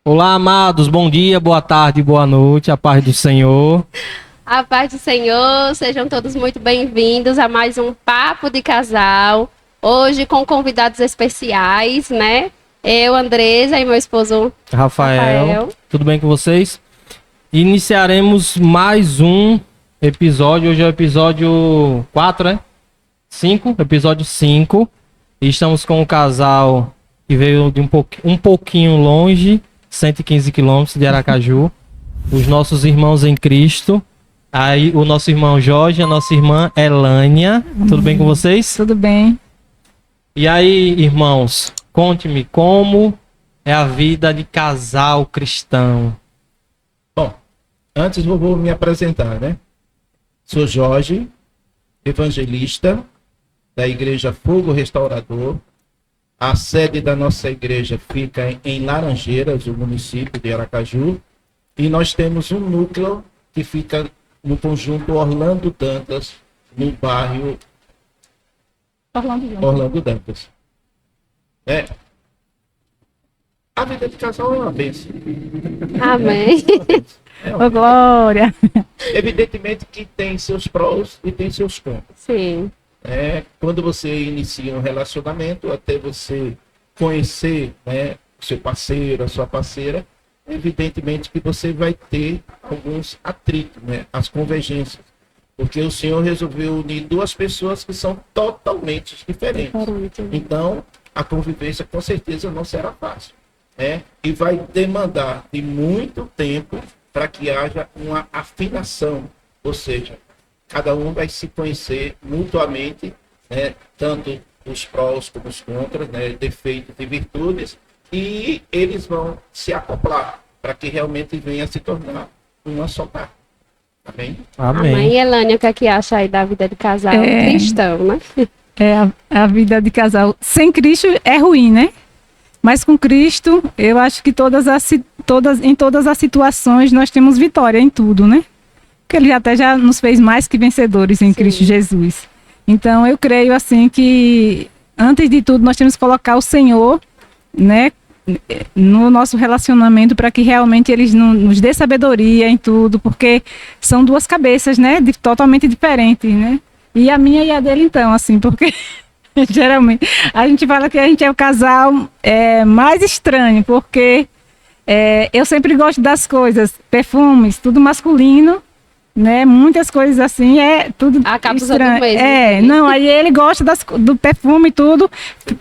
Olá, amados, bom dia, boa tarde, boa noite, a paz do Senhor. A paz do Senhor, sejam todos muito bem-vindos a mais um Papo de Casal. Hoje com convidados especiais, né? Eu, Andresa, e meu esposo Rafael. Tudo bem com vocês? Iniciaremos mais um episódio, hoje é o episódio 4, né? 5, episódio 5. E estamos com um casal que veio de um pouquinho longe, 115 quilômetros de Aracaju. Os nossos irmãos em Cristo. Aí o nosso irmão Jorge, a nossa irmã Elânia. Tudo bem com vocês? Tudo bem. E aí, irmãos, conte-me como é a vida de casal cristão. Bom, antes eu vou me apresentar, né? Sou Jorge, evangelista da Igreja Fogo Restaurador. A sede da nossa igreja fica em Laranjeiras, o município de Aracaju. E nós temos um núcleo que fica no conjunto Orlando Dantas, no bairro Orlando Dantas. A vida de casal é uma bênção. Amém. Ô, glória. Evidentemente que tem seus prós e tem seus contras. Sim. Quando você inicia um relacionamento, até você conhecer, né, o seu parceiro, a sua parceira, evidentemente que você vai ter alguns atritos, né, as convergências. Porque o Senhor resolveu unir duas pessoas que são totalmente diferentes. Então, a convivência com certeza não será fácil, né? E vai demandar de muito tempo para que haja uma afinação, ou seja, cada um vai se conhecer mutuamente, né? Tanto os prós como os contras, né? Defeitos e virtudes, e eles vão se acoplar para que realmente venha se tornar uma só carne. Amém? Amém. Amém. E Elânia, o que é que acha aí da vida de casal cristão, né? A vida de casal sem Cristo é ruim, né? Mas com Cristo, eu acho que em todas as situações nós temos vitória em tudo, né? Porque Ele até já nos fez mais que vencedores em Cristo Jesus. Então eu creio assim que, antes de tudo, nós temos que colocar o Senhor, né, no nosso relacionamento, para que realmente Ele nos dê sabedoria em tudo, porque são duas cabeças, né, totalmente diferentes, né? E a minha e a dele, então, assim, porque geralmente a gente fala que a gente é o casal mais estranho, porque eu sempre gosto das coisas, perfumes, tudo masculino, né? Muitas coisas assim, tudo Acaba estranho. usando mesmo. Não, aí ele gosta do perfume e tudo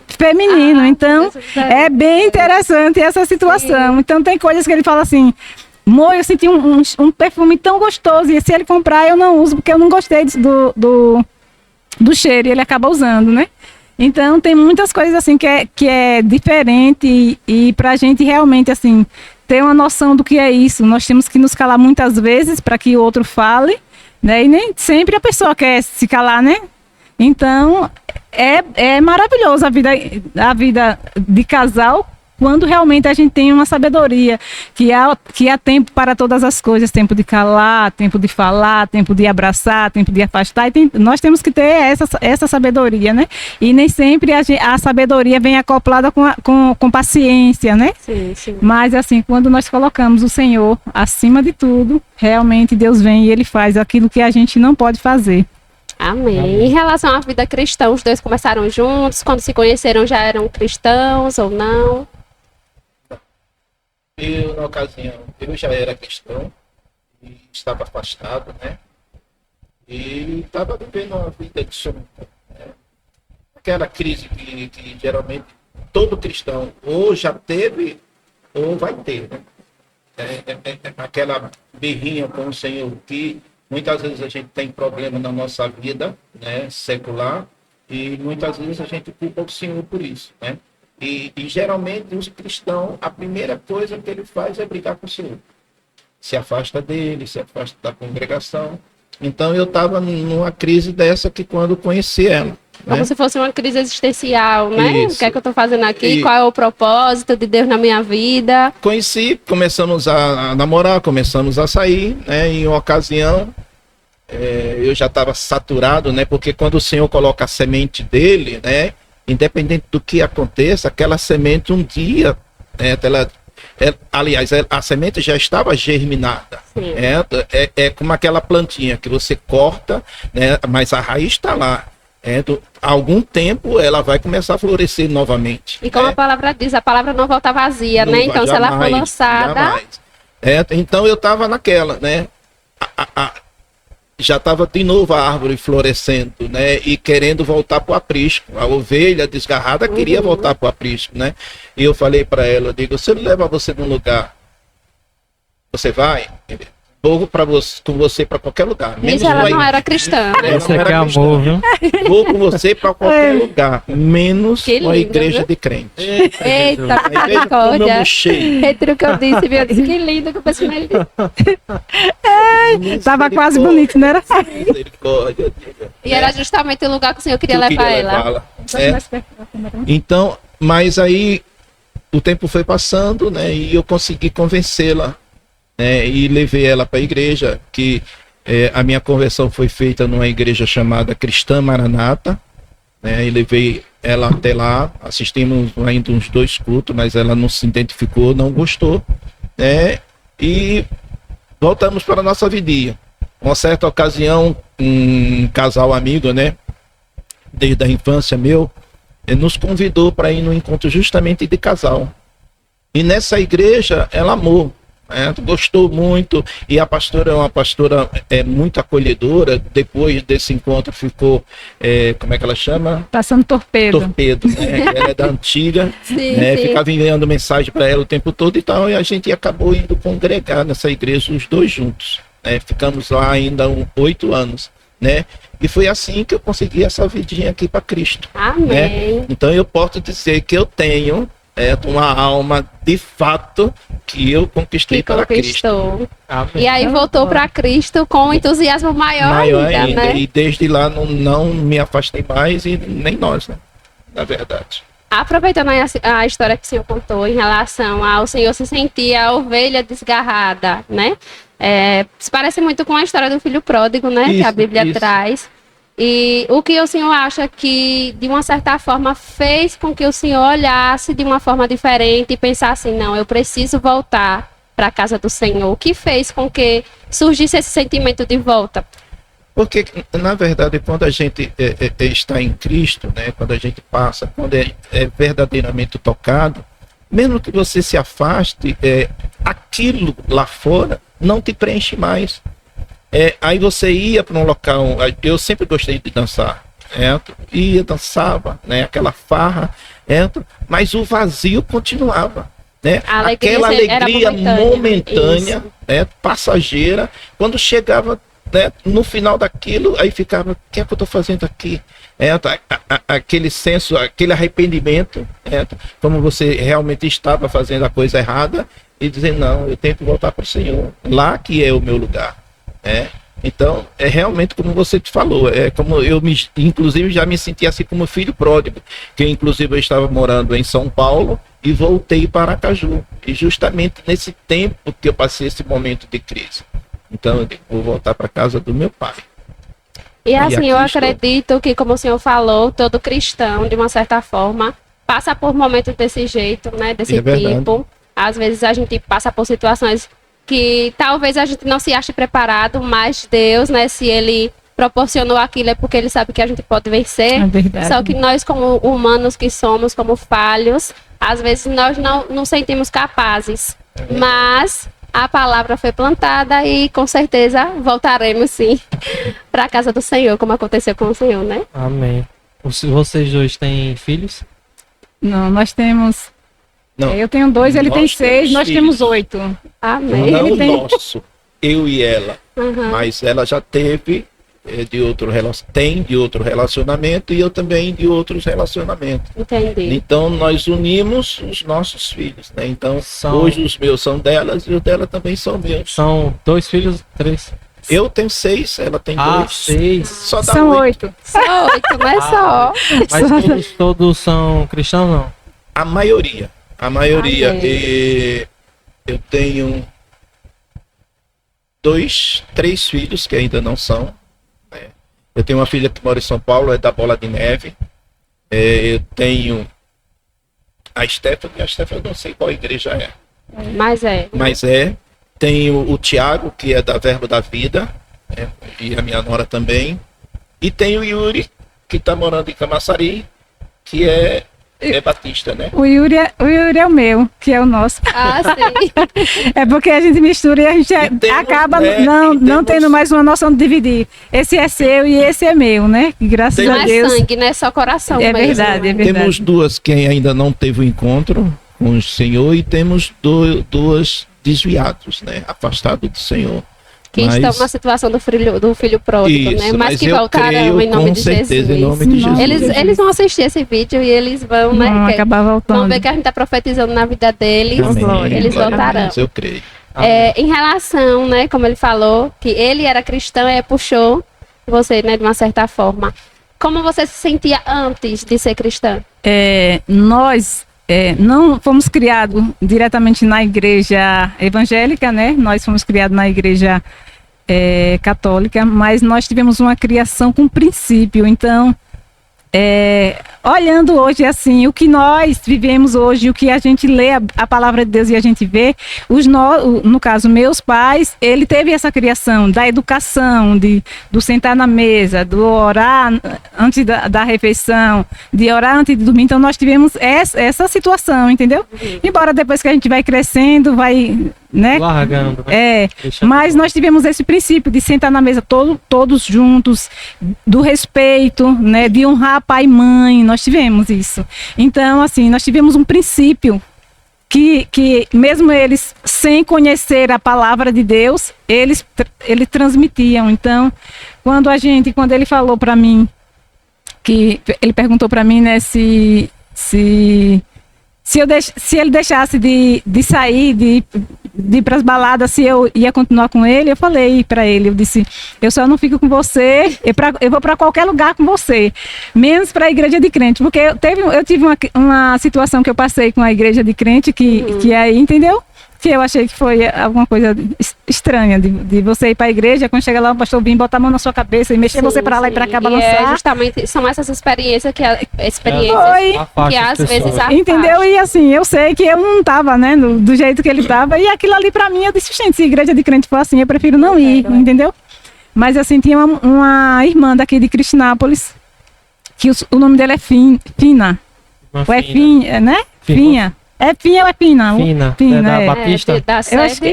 feminino. Então, é bem interessante essa situação. Sim. Então, tem coisas que ele fala assim: amor, eu senti um perfume tão gostoso, e se ele comprar, eu não uso, porque eu não gostei do cheiro, e ele acaba usando, né? Então, tem muitas coisas assim que é diferente, e pra gente realmente, assim, ter uma noção do que é isso, nós temos que nos calar muitas vezes para que o outro fale, né? E nem sempre a pessoa quer se calar, né? Então, é maravilhoso a vida de casal, quando realmente a gente tem uma sabedoria, que há tempo para todas as coisas, tempo de calar, tempo de falar, tempo de abraçar, tempo de afastar, nós temos que ter essa sabedoria, né? E nem sempre a sabedoria vem acoplada com paciência, né? Sim, sim. Mas assim, quando nós colocamos o Senhor acima de tudo, realmente Deus vem e Ele faz aquilo que a gente não pode fazer. Amém. Amém. Em relação à vida cristã, os dois começaram juntos, quando se conheceram já eram cristãos ou não? Na ocasião, eu já era cristão e estava afastado, né? E estava vivendo uma vida de sombra, né? Aquela crise que geralmente todo cristão ou já teve ou vai ter, né? Aquela berrinha com o Senhor, que muitas vezes a gente tem problema na nossa vida, né, secular, e muitas vezes a gente culpa o Senhor por isso, né? E geralmente os cristãos, a primeira coisa que ele faz é brigar com o Senhor. Se afasta dele, se afasta da congregação. Então eu estava numa crise dessa que quando conheci ela. Como se fosse uma crise existencial, né? Isso. O que é que eu estou fazendo aqui? Qual é o propósito de Deus na minha vida? Conheci, começamos a namorar, começamos a sair, né? Em uma ocasião, eu já estava saturado, né? Porque quando o Senhor coloca a semente dele, né? Independente do que aconteça, aquela semente um dia, né, aliás, a semente já estava germinada. É como aquela plantinha que você corta, né, mas a raiz está lá. Há algum tempo ela vai começar a florescer novamente. E como a palavra diz, a palavra não volta vazia, né? Então, se ela for lançada... Então, eu estava naquela, né? Já estava de novo a árvore florescendo, né? E querendo voltar para o aprisco. A ovelha desgarrada queria voltar para o aprisco, né? E eu falei para ela, eu digo, se eu levar você num lugar, você vai? Vou com você para qualquer lugar. Menos ela não era cristã. Você quer amor, viu? Vou com você para qualquer lugar, menos uma igreja, viu? De crente. Eita, misericórdia. Entre o que eu disse, viu? Eu disse, que lindo que eu pensei nele. Tava quase bonito, não era? Misericórdia. E era justamente o lugar que o Senhor queria levar ela. Então, mas aí o tempo foi passando, né? E eu consegui convencê-la. E levei ela para a igreja, que a minha conversão foi feita numa igreja chamada Cristã Maranata, né, e levei ela até lá, assistimos ainda uns 2 cultos, mas ela não se identificou, não gostou, né, e voltamos para a nossa vidinha. Uma certa ocasião, um casal amigo, né, desde a infância meu, nos convidou para ir no encontro justamente de casal. E nessa igreja ela amou. Gostou muito, e a pastora é uma pastora muito acolhedora. Depois desse encontro ficou, como é que ela chama? Passando torpedo, né? Ela é da antiga, sim, né? Sim. Ficava enviando mensagem para ela o tempo todo e tal, e a gente acabou indo congregar nessa igreja os 2 juntos, né? Ficamos lá ainda 8 anos, né? E foi assim que eu consegui essa vidinha aqui para Cristo. Amém. Né? Então eu posso dizer que eu tenho uma alma de fato que eu conquistei para Cristo. Amém. E aí voltou para Cristo com um entusiasmo maior ainda, né? E desde lá não me afastei mais, e nem nós, né? Na verdade. Aproveitando a história que o senhor contou em relação ao senhor se sentir a ovelha desgarrada, né? Se parece muito com a história do filho pródigo, né? Que a Bíblia traz. E o que o senhor acha que, de uma certa forma, fez com que o senhor olhasse de uma forma diferente e pensasse, não, eu preciso voltar para a casa do Senhor? O que fez com que surgisse esse sentimento de volta? Porque, na verdade, quando a gente está em Cristo, né, quando a gente passa, quando é verdadeiramente tocado, mesmo que você se afaste, aquilo lá fora não te preenche mais. Aí você ia para um local, eu sempre gostei de dançar, ia, dançava, né, aquela farra, mas o vazio continuava, né? Aquela alegria momentânea, né, passageira, quando chegava, né, no final daquilo, aí ficava, o que é que eu estou fazendo aqui? Aquele senso, aquele arrependimento, como você realmente estava fazendo a coisa errada, e dizer, não, eu tenho que voltar para o Senhor, lá que é o meu lugar. Então, é realmente como você te falou, como eu inclusive já me senti assim como filho pródigo, que inclusive eu estava morando em São Paulo e voltei para Aracaju, e justamente nesse tempo que eu passei esse momento de crise. Então eu vou voltar para a casa do meu pai. E assim, eu acredito que, como o senhor falou, todo cristão, de uma certa forma, passa por momentos desse jeito, né, desse tipo. Às vezes a gente passa por situações que talvez a gente não se ache preparado, mas Deus, né, se Ele proporcionou aquilo é porque Ele sabe que a gente pode vencer. É verdade. Só que nós, como humanos que somos, como falhos, às vezes nós não sentimos capazes. Mas a palavra foi plantada e com certeza voltaremos sim para a casa do Senhor, como aconteceu com o Senhor, né? Amém. Vocês 2 têm filhos? Não, nós temos... Não, eu tenho 2, ele tem 6, nós temos 8. Amém. Não Ele tem... nosso, eu e ela. Mas ela já teve tem de outro relacionamento, e eu também de outros relacionamentos. Entendi. Então nós unimos os nossos filhos, né? Então hoje os meus são delas e os dela também são meus. São 2 filhos, 3? Eu tenho 6, ela tem 2. 6. Só dá São 8. 8. Só 8, não é só. Mas todos são cristãos, não? A maioria. A maioria. Amém. Eu tenho três filhos que ainda não são. Né? Eu tenho uma filha que mora em São Paulo, é da Bola de Neve. Eu tenho a Stephanie eu não sei qual igreja é. Mas é. Tenho o Tiago, que é da Verbo da Vida, né? E a minha nora também. E tem o Yuri, que está morando em Camaçari, que é batista, né? O Yuri é o meu, que é o nosso. Ah, sim. É porque a gente mistura e a gente acaba não tendo mais uma noção de dividir. Esse é seu e esse é meu, né? E graças a Deus. Não é sangue, né? É só coração. É verdade, é verdade. Temos duas que ainda não teve o encontro com o Senhor e temos duas desviados, né? Afastados do Senhor. Que estão na situação do filho pródigo, isso, né? Mas que voltarão em nome de Jesus. Em nome de Jesus. Eles vão assistir esse vídeo e eles vão, né? Acabar voltando. Vão ver que a gente está profetizando na vida deles. Amém. Eles voltarão. Eu creio. Em relação, né? Como ele falou, que ele era cristão e puxou você, né? De uma certa forma. Como você se sentia antes de ser cristã? Nós não fomos criados diretamente na igreja evangélica, né? Nós fomos criados na igreja católica, mas nós tivemos uma criação com princípio. Então, olhando hoje assim, o que nós vivemos hoje, o que a gente lê a palavra de Deus e a gente vê, no caso, meus pais, ele teve essa criação da educação, do sentar na mesa, do orar antes da refeição, de orar antes de dormir. Então nós tivemos essa situação, entendeu? Embora depois que a gente vai crescendo, vai, né? Largando, né? Mas nós tivemos esse princípio de sentar na mesa todos juntos, do respeito, né? De honrar pai e mãe, nós tivemos isso. Então, assim, nós tivemos um princípio que mesmo eles, sem conhecer a palavra de Deus, eles transmitiam. Então, quando ele falou para mim, que ele perguntou para mim, né, se ele deixasse de sair, de ir para as baladas, se eu ia continuar com ele, eu falei para ele, eu disse, eu só não fico com você, eu vou para qualquer lugar com você, menos para a igreja de crente, porque eu tive uma situação que eu passei com a igreja de crente, que aí, entendeu? Que eu achei que foi alguma coisa estranha de você ir para a igreja, quando chega lá o pastor vir, botar a mão na sua cabeça e mexer você para lá e para cá, balançar. Justamente, são essas experiências que às vezes afastam. Entendeu? E assim, eu sei que eu não estava, né, do jeito que ele estava, e aquilo ali para mim, eu disse, gente, se a igreja de crente for assim, eu prefiro não ir, entendeu? Mas assim, tinha uma irmã daqui de Cristinápolis, que o nome dela é Fina. Ou é Finha, né? Finha. É Finha ou é Pina? Fina, da Batista? Eu acho que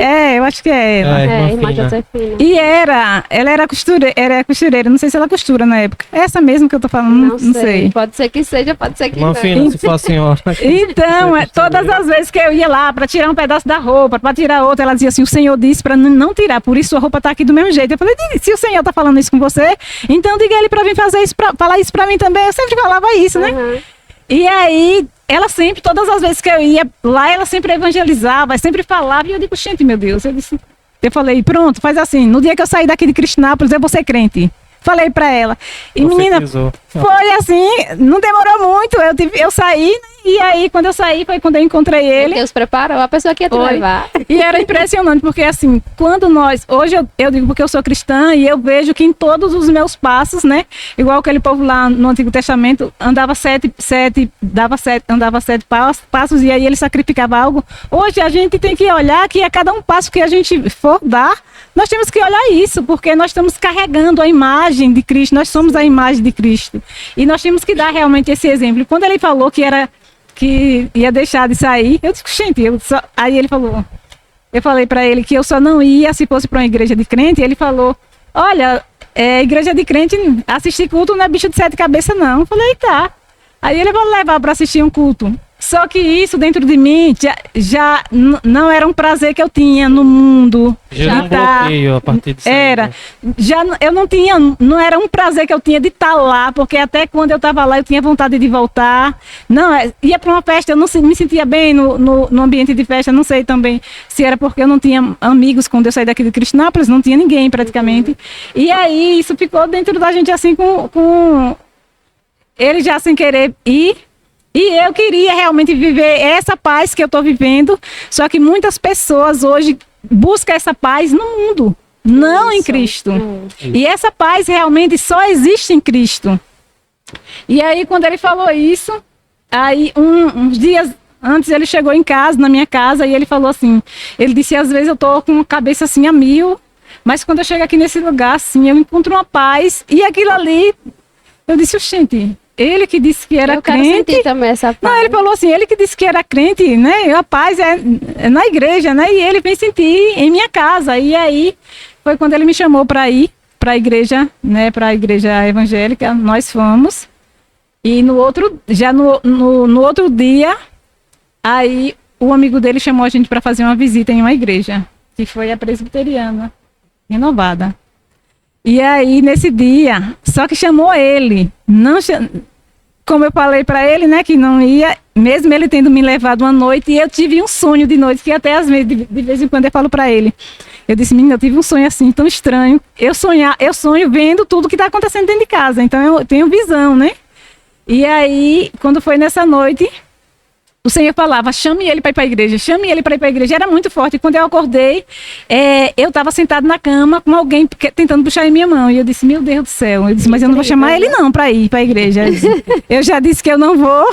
é ela. Irmã Josefina. E ela era costureira, não sei se ela costura na época. Essa mesmo que eu tô falando, não sei. Pode ser que seja, pode ser que não. Fina, se for a senhora. Então, todas as vezes que eu ia lá para tirar um pedaço da roupa, para tirar outra, ela dizia assim, o Senhor disse para não tirar, por isso a roupa tá aqui do mesmo jeito. Eu falei, se o Senhor tá falando isso com você, então diga ele para vir falar isso para mim também. Eu sempre falava isso, né? E aí, ela sempre, todas as vezes que eu ia lá, ela sempre evangelizava, sempre falava, e eu digo, gente, meu Deus, eu falei, pronto, faz assim, no dia que eu sair daqui de Cristinápolis, eu vou ser crente. Falei pra ela. E menina, foi assim, não demorou muito, eu saí, e aí quando eu saí, foi quando eu encontrei ele. Deus preparou a pessoa que ia te levar. E era impressionante, porque assim, quando hoje eu digo porque eu sou cristã, e eu vejo que em todos os meus passos, né, igual aquele povo lá no Antigo Testamento, andava sete passos, e aí ele sacrificava algo. Hoje a gente tem que olhar que a cada um passo que a gente for dar, nós temos que olhar isso, porque nós estamos carregando a imagem de Cristo, nós somos a imagem de Cristo. E nós temos que dar realmente esse exemplo. Quando ele falou que ia deixar de sair, eu disse, gente, aí ele falou, eu falei para ele que eu só não ia se fosse para uma igreja de crente, e ele falou, olha, igreja de crente, assistir culto não é bicho de 7 cabeças não. Eu falei, tá. Aí ele vai levar para assistir um culto. Só que isso dentro de mim já não era um prazer que eu tinha no mundo. Já um bloqueio a partir disso. Eu não era um prazer que eu tinha de estar lá, porque até quando eu estava lá eu tinha vontade de voltar. Não, ia para uma festa, eu não me sentia bem no ambiente de festa, não sei também se era porque eu não tinha amigos quando eu saí daqui de Cristinápolis, não tinha ninguém praticamente. E aí isso ficou dentro da gente assim com ele já sem querer ir. E eu queria realmente viver essa paz que eu estou vivendo, só que muitas pessoas hoje buscam essa paz no mundo. não em Cristo. E essa paz realmente só existe em Cristo. E aí, quando ele falou isso, aí uns dias antes ele chegou em casa, na minha casa, e ele falou assim, ele disse, às vezes eu tô com a cabeça assim a mil, mas quando eu chego aqui nesse lugar, assim, eu encontro uma paz, e aquilo ali, eu disse, gente, ele que disse que era crente. Eu quero sentir também essa paz. Não, ele falou assim, ele que disse que era crente, né, a paz é na igreja, né, e ele vem sentir em minha casa, e aí foi quando ele me chamou para ir para a igreja, né, para a igreja evangélica, nós fomos, e no outro outro dia, aí o amigo dele chamou a gente para fazer uma visita em uma igreja, que foi a presbiteriana, renovada. E aí, nesse dia, só que chamou ele, como eu falei para ele, né, que não ia, mesmo ele tendo me levado uma noite, e eu tive um sonho de noite, que até às vezes, de vez em quando eu falo para ele, eu disse, menina, eu tive um sonho assim, tão estranho, eu sonho vendo tudo que está acontecendo dentro de casa, então eu tenho visão, né? E aí, quando foi nessa noite, o Senhor falava, chame ele para ir para a igreja, chame ele para ir para a igreja. Era muito forte. E quando eu acordei, eu estava sentado na cama com alguém tentando puxar em minha mão. E eu disse, meu Deus do céu. Eu disse, mas eu não vou chamar ele não para ir para a igreja. Eu já disse que eu não vou.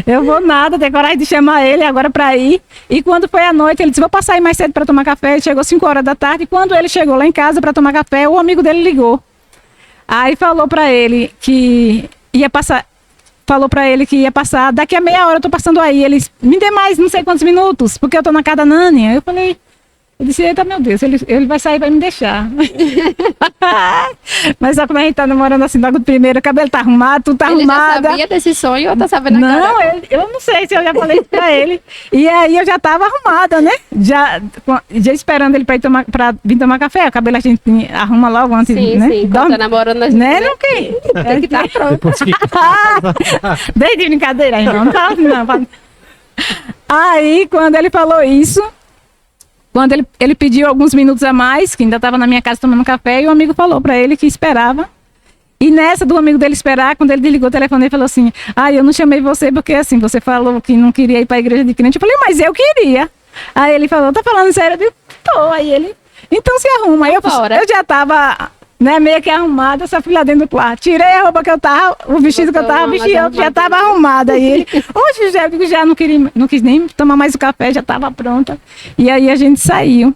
Eu vou nada, ter coragem de chamar ele agora para ir. E quando foi à noite, ele disse, vou passar aí mais cedo para tomar café. Ele chegou 5 horas da tarde. E quando ele chegou lá em casa para tomar café, o amigo dele ligou. Aí falou para ele que ia passar... Falou pra ele que ia passar, daqui a meia hora eu tô passando aí. Ele disse, me dê mais não sei quantos minutos, porque eu tô na casa da Nani. Aí eu falei, eu disse, eita meu Deus, ele vai sair e vai me deixar. Mas só como a gente tá namorando assim, logo do primeiro, o cabelo tá arrumado, tudo tá arrumado. Ele já sabia desse sonho ou tá sabendo agora? Não, eu não sei se eu já falei pra ele. E aí eu já tava arrumada, né? Já esperando ele pra vir tomar café. O cabelo a gente arruma logo antes, sim, né? Sim, tá namorando a gente. Né? Não que? Tem que tá pronto. Desde brincadeira, irmão. Não fala assim, não. Aí, quando ele falou isso, quando ele pediu alguns minutos a mais, que ainda estava na minha casa tomando café, e o amigo falou para ele que esperava. E nessa do amigo dele esperar, quando ele desligou o telefone, ele falou assim, eu não chamei você porque assim, você falou que não queria ir para a igreja de crente. Eu falei, mas eu queria. Aí ele falou, tá falando sério? Eu disse, tô. Aí ele, então se arruma. Aí eu já estava... Né, meio que arrumada, só fui lá dentro do quarto. Tirei a roupa que eu tava, o vestido que eu tava vestindo, já tava arrumada. Aí ele, hoje já não quis nem tomar mais o café, já tava pronta. E aí a gente saiu.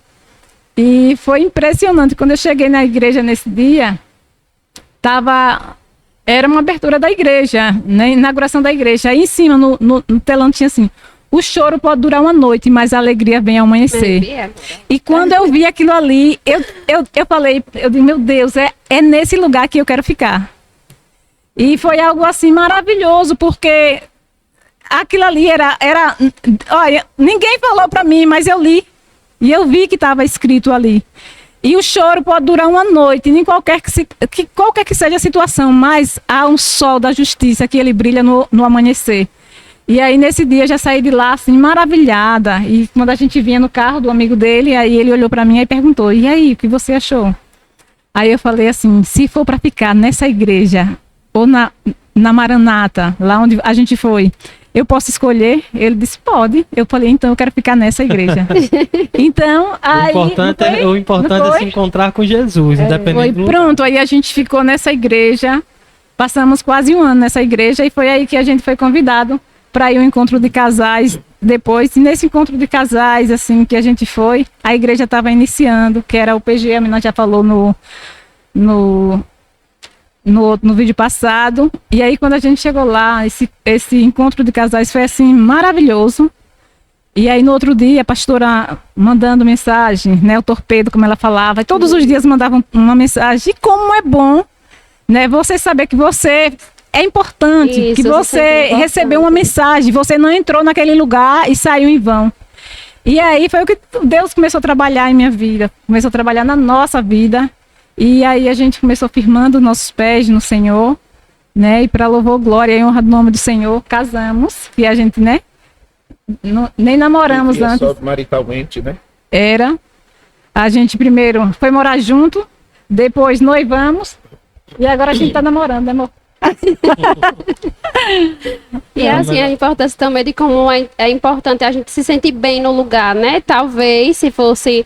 E foi impressionante. Quando eu cheguei na igreja nesse dia, era uma abertura da igreja, né, inauguração da igreja. Aí em cima, no telão tinha assim, o choro pode durar uma noite, mas a alegria vem ao amanhecer. E quando eu vi aquilo ali, eu falei, eu disse, meu Deus, é nesse lugar que eu quero ficar. E foi algo assim maravilhoso, porque aquilo ali olha, ninguém falou para mim, mas eu li. E eu vi que estava escrito ali. E o choro pode durar uma noite, nem qualquer que seja a situação, mas há um sol da justiça que ele brilha no amanhecer. E aí, nesse dia, eu já saí de lá, assim, maravilhada. E quando a gente vinha no carro do amigo dele, aí ele olhou para mim e perguntou, e aí, o que você achou? Aí eu falei assim, se for para ficar nessa igreja, ou na Maranata, lá onde a gente foi, eu posso escolher? Ele disse, pode. Eu falei, então eu quero ficar nessa igreja. Então, aí... O importante é se encontrar com Jesus, independente do... Pronto, aí a gente ficou nessa igreja, passamos quase um ano nessa igreja, e foi aí que a gente foi convidado para ir ao encontro de casais depois. E nesse encontro de casais, assim, que a gente foi, a igreja estava iniciando, que era o PGM, nós já falou no vídeo passado. E aí, quando a gente chegou lá, esse encontro de casais foi, assim, maravilhoso. E aí, no outro dia, a pastora mandando mensagem, né, o torpedo, como ela falava, e todos os dias mandavam uma mensagem. E como é bom, né, você saber que você... É importante que você recebeu uma mensagem, você não entrou naquele lugar e saiu em vão. E aí foi o que Deus começou a trabalhar em minha vida, começou a trabalhar na nossa vida. E aí a gente começou firmando nossos pés no Senhor, né? E para louvor, glória e honra do nome do Senhor, casamos. E a gente, né? Nem namoramos antes. Só maritalmente, né? Era. A gente primeiro foi morar junto, depois noivamos. E agora a gente tá namorando, né, amor? E assim, a importância também de como é importante a gente se sentir bem no lugar, né? Talvez se você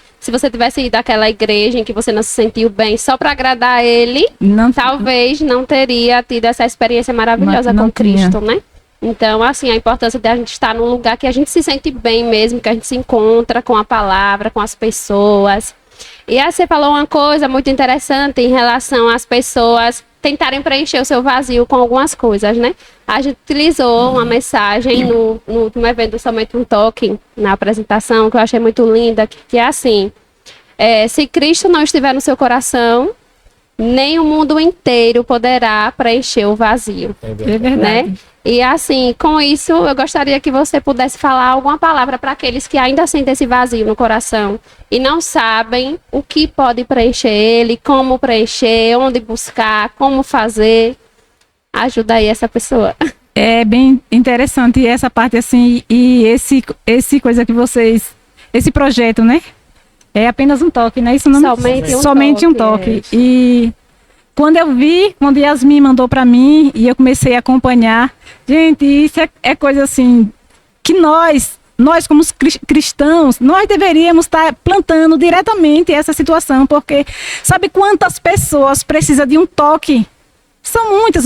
tivesse ido àquela igreja em que você não se sentiu bem só para agradar ele, talvez não teria tido essa experiência maravilhosa com Cristo, né? Então, assim, a importância de a gente estar num lugar que a gente se sente bem mesmo, que a gente se encontra com a palavra, com as pessoas. E aí você falou uma coisa muito interessante em relação às pessoas tentarem preencher o seu vazio com algumas coisas, né? A gente utilizou uma mensagem no último evento do Somente um Toque, na apresentação, que eu achei muito linda, que é assim, se Cristo não estiver no seu coração, nem o mundo inteiro poderá preencher o vazio. É verdade. Né? E assim, com isso, eu gostaria que você pudesse falar alguma palavra para aqueles que ainda sentem esse vazio no coração e não sabem o que pode preencher ele, como preencher, onde buscar, como fazer. Ajuda aí essa pessoa. É bem interessante essa parte assim, e esse coisa que vocês, esse projeto, né? É apenas um toque, né? Isso não somente um toque. E quando eu vi, quando Yasmin mandou para mim e eu comecei a acompanhar, gente, isso é coisa assim que nós como cristãos, nós deveríamos estar plantando diretamente essa situação, porque sabe quantas pessoas precisam de um toque? São muitas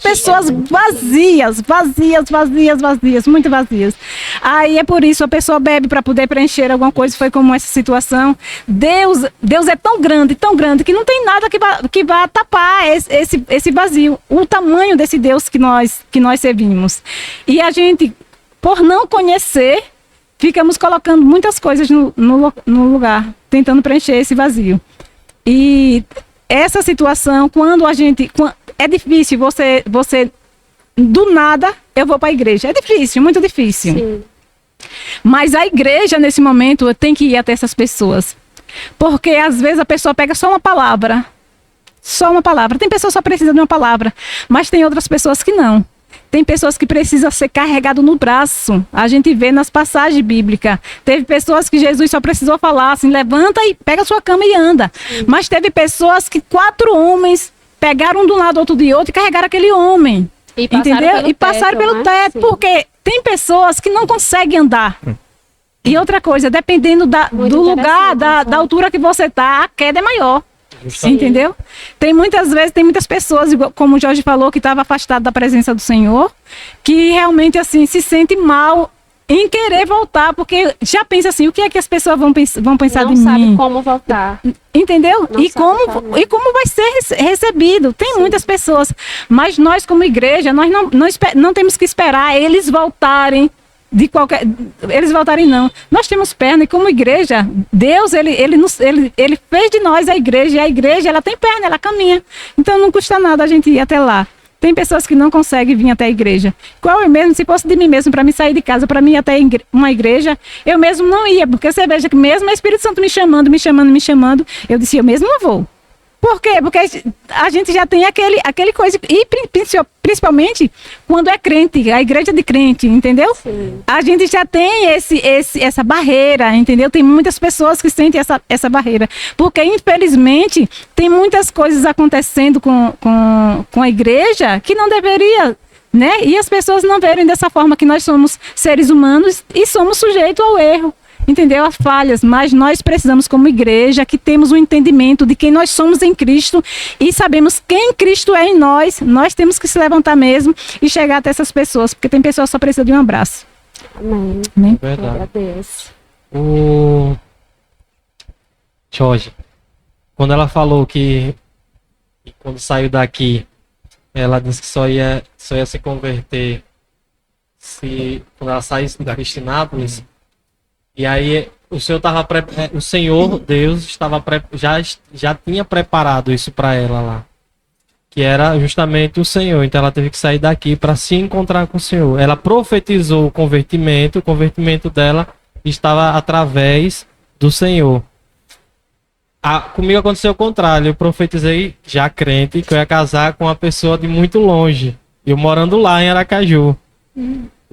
pessoas vazias, muito vazias. Aí é por isso a pessoa bebe para poder preencher alguma coisa, foi como essa situação. Deus é tão grande, que não tem nada que vá tapar esse vazio, o tamanho desse Deus que nós servimos. E a gente, por não conhecer, ficamos colocando muitas coisas no lugar, tentando preencher esse vazio. E essa situação, é difícil você do nada, eu vou para a igreja. É difícil, muito difícil. Sim. Mas a igreja, nesse momento, tem que ir até essas pessoas. Porque, às vezes, a pessoa pega só uma palavra. Só uma palavra. Tem pessoas que só precisam de uma palavra. Mas tem outras pessoas que não. Tem pessoas que precisam ser carregado no braço. A gente vê nas passagens bíblicas. Teve pessoas que Jesus só precisou falar assim, levanta e pega a sua cama e anda. Mas teve pessoas que 4 homens pegaram um de um lado, outro de outro e carregaram aquele homem. Entendeu? E passaram pelo teto. Porque tem pessoas que não conseguem andar. E outra coisa, dependendo do lugar, da altura que você está, a queda é maior. Entendeu? Tem muitas pessoas, como o Jorge falou, que estava afastado da presença do Senhor, que realmente assim se sente mal em querer voltar, porque já pensa assim, o que é que as pessoas vão pensar de mim? Não sabe como voltar. Entendeu? E como vai ser recebido? Tem muitas pessoas, mas nós como igreja, nós não temos que esperar eles voltarem. Eles voltarem não. Nós temos perna e como igreja, Deus, ele fez de nós a igreja, e a igreja, ela tem perna, ela caminha. Então não custa nada a gente ir até lá. Tem pessoas que não conseguem vir até a igreja. Qual eu mesmo, se fosse de mim mesmo, para me sair de casa, para mim ir até uma igreja, eu mesmo não ia, porque você veja que mesmo o Espírito Santo me chamando, eu disse, eu mesmo não vou. Por quê? Porque a gente já tem aquele coisa, e principalmente quando é crente, a igreja de crente, entendeu? Sim. A gente já tem essa barreira, entendeu? Tem muitas pessoas que sentem essa barreira, porque infelizmente tem muitas coisas acontecendo com a igreja que não deveria, né? E as pessoas não verem dessa forma que nós somos seres humanos e somos sujeitos ao erro. Entendeu? As falhas, mas nós precisamos como igreja que temos um entendimento de quem nós somos em Cristo e sabemos quem Cristo é em nós temos que se levantar mesmo e chegar até essas pessoas, porque tem pessoas que só precisam de um abraço. Amém. Né? Verdade. Agradeço. O Jorge, quando ela falou que quando saiu daqui, ela disse que só ia se converter quando ela saísse da Cristinápolis. E aí o Senhor Deus já tinha preparado isso para ela lá, que era justamente o Senhor. Então ela teve que sair daqui para se encontrar com o Senhor. Ela profetizou o convertimento dela estava através do Senhor. Comigo aconteceu o contrário. Eu profetizei já crente que eu ia casar com uma pessoa de muito longe, eu morando lá em Aracaju.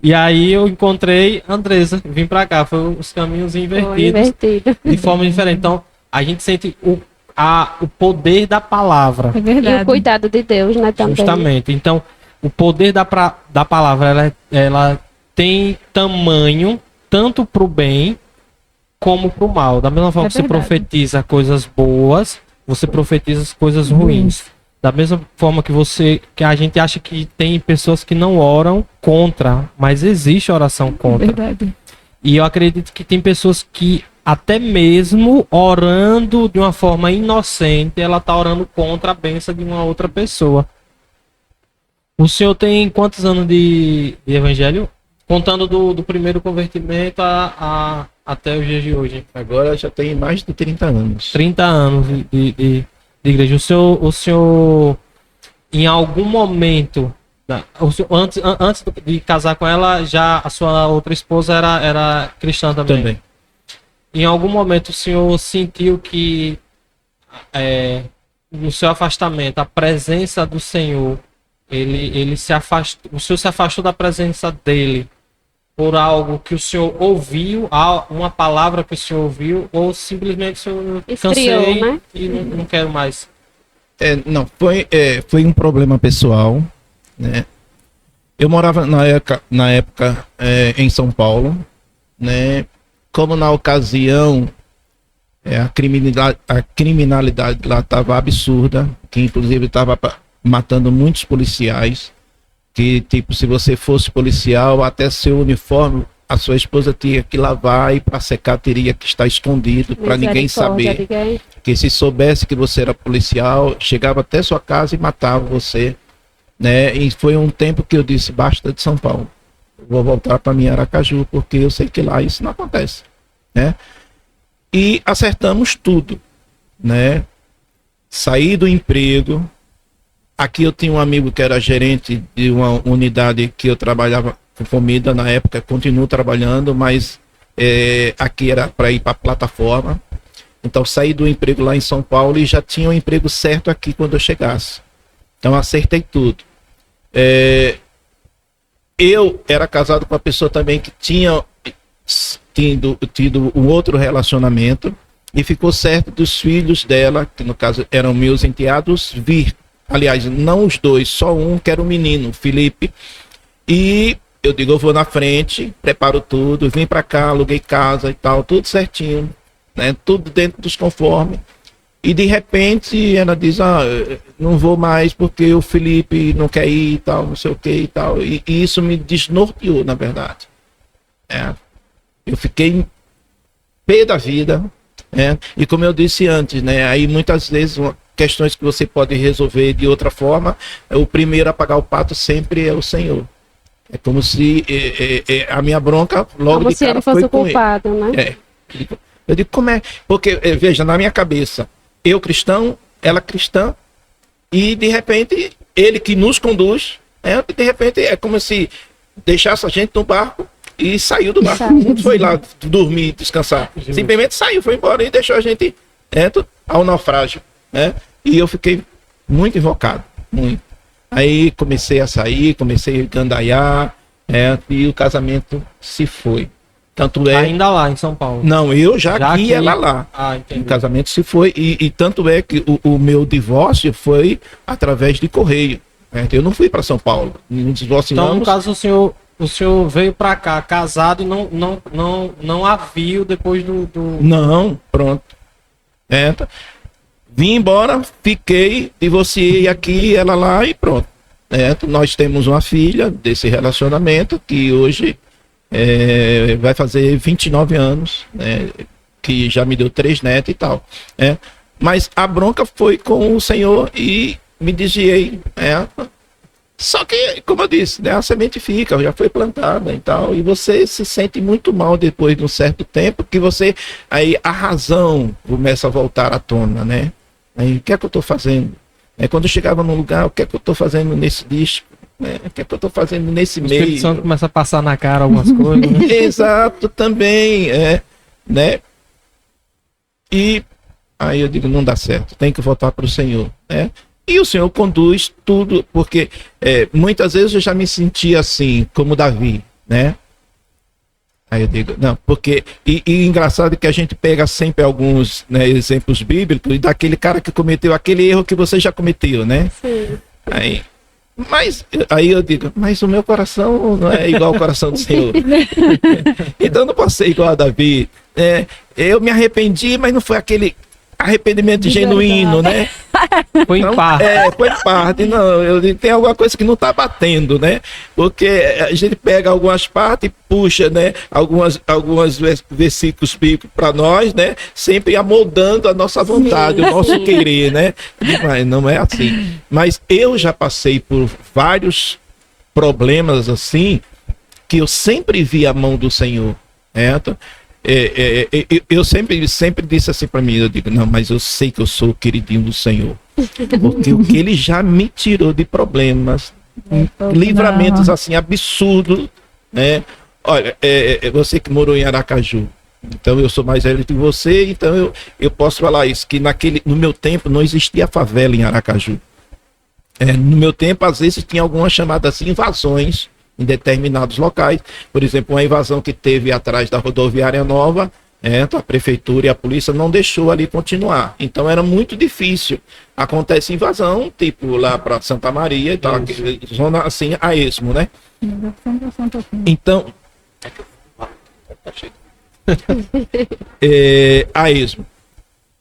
E aí eu encontrei Andresa, vim pra cá, foi os caminhos invertidos, de forma diferente. Então, a gente sente o poder da palavra. É E verdade. o cuidado de Deus, né, também. Justamente. Então, o poder da palavra, ela tem tamanho tanto para o bem como para o mal. Da mesma forma É que você verdade. profetiza coisas boas, você profetiza as coisas ruins. Da mesma forma que a gente acha que tem pessoas que não oram contra, mas existe oração contra. Verdade. E eu acredito que tem pessoas que, até mesmo orando de uma forma inocente, ela tá orando contra a bênção de uma outra pessoa. O senhor tem quantos anos de evangelho? Contando do primeiro convertimento até os dias de hoje. Agora já tem mais de 30 anos. 30 anos de igreja. O senhor, em algum momento, antes de casar com ela, já a sua outra esposa era cristã também. Em algum momento o senhor sentiu que no seu afastamento, a presença do Senhor, ele se afastou, o senhor se afastou da presença dele por algo que o senhor ouviu, uma palavra que o senhor ouviu, ou simplesmente o senhor Esfriou, cansei, né? e não quero mais? Não, foi um problema pessoal, né? Eu morava na época em São Paulo, né? Como na ocasião a criminalidade lá estava absurda, que inclusive estava matando muitos policiais, que tipo, se você fosse policial, até seu uniforme, a sua esposa tinha que lavar e para secar teria que estar escondido para ninguém saber. Que se soubesse que você era policial, chegava até sua casa e matava você, né? E foi um tempo que eu disse, basta de São Paulo, vou voltar para minha Aracaju, porque eu sei que lá isso não acontece, né? E acertamos tudo, né? Saí do emprego. Aqui eu tinha um amigo que era gerente de uma unidade que eu trabalhava com comida na época, continuo trabalhando, mas aqui era para ir para a plataforma. Então saí do emprego lá em São Paulo e já tinha um emprego certo aqui quando eu chegasse. Então acertei tudo. Eu era casado com uma pessoa também que tinha tido um outro relacionamento e ficou certo dos filhos dela, que no caso eram meus enteados, vir. Aliás, não os dois, só um que era o menino, o Felipe. E eu digo, eu vou na frente, preparo tudo, vim para cá, aluguei casa e tal, tudo certinho, né? Tudo dentro dos conformes. E de repente ela diz, não vou mais porque o Felipe não quer ir e tal, não sei o que e tal. E isso me desnorteou, na verdade. Eu fiquei pé da vida, né? E como eu disse antes, né? Aí muitas vezes questões que você pode resolver de outra forma, o primeiro a pagar o pato sempre é o Senhor. É como se a minha bronca logo como de se cara ele fosse foi o com ele. culpado, né? Eu digo, como é? Porque, veja, na minha cabeça, eu cristão, ela cristã, e de repente, ele que nos conduz, de repente é como se deixasse a gente no barco e saiu do barco. Não foi lá dormir, descansar. Simplesmente saiu, foi embora e deixou a gente ao naufrágio, né? E eu fiquei muito invocado, muito. Aí comecei a sair, comecei a gandaiar, e o casamento se foi. Tanto Ainda lá em São Paulo. Não, eu já aqui e ela lá. Entendi. O casamento se foi, e tanto é que o meu divórcio foi através de correio. Eu não fui para São Paulo. Então, no caso, o senhor veio para cá casado e não a viu depois do... Não, pronto. Vim embora, fiquei, divorciei aqui, ela lá e pronto. Nós temos uma filha desse relacionamento que hoje vai fazer 29 anos, né, que já me deu 3 netos e tal. Mas a bronca foi com o Senhor e me desviei. Só que, como eu disse, né, a semente fica, já foi plantada e tal, e você se sente muito mal depois de um certo tempo, que aí a razão começa a voltar à tona, né? Aí, o que é que eu estou fazendo? Quando eu chegava num lugar, o que é que eu estou fazendo nesse disco? O que é que eu estou fazendo nesse meio? O Espírito Santo começa a passar na cara algumas coisas, né? Exato, também, né? E aí eu digo, não dá certo, tem que voltar para o Senhor, né? E o Senhor conduz tudo, porque muitas vezes eu já me senti assim, como Davi, né? Aí eu digo, não, porque. E engraçado que a gente pega sempre alguns, né, exemplos bíblicos daquele cara que cometeu aquele erro que você já cometeu, né? Sim. Aí eu digo, mas o meu coração não é igual ao coração do Senhor. Então eu não posso ser igual a Davi. Eu me arrependi, mas não foi aquele arrependimento genuíno, né? Foi em parte. Foi em parte. Não, eu digo, tem alguma coisa que não está batendo, né? Porque a gente pega algumas partes e puxa, né? Alguns versículos bíblicos para nós, né? Sempre amoldando a nossa vontade, o nosso querer, né? Mas não é assim. Mas eu já passei por vários problemas assim, que eu sempre vi a mão do Senhor, certo? Eu sempre disse assim para mim, eu digo, não, mas eu sei que eu sou o queridinho do Senhor, porque o que ele já me tirou de problemas, livramentos assim absurdos, né? Olha, você que morou em Aracaju, então eu sou mais velho do que você, então eu posso falar isso, que no meu tempo não existia favela em Aracaju. No meu tempo, às vezes, tinha algumas chamadas assim, invasões em determinados locais. Por exemplo, uma invasão que teve atrás da rodoviária nova, a prefeitura e a polícia não deixou ali continuar. Então era muito difícil. Acontece invasão, tipo lá para Santa Maria e tal, zona assim, a esmo, né? Então, a esmo.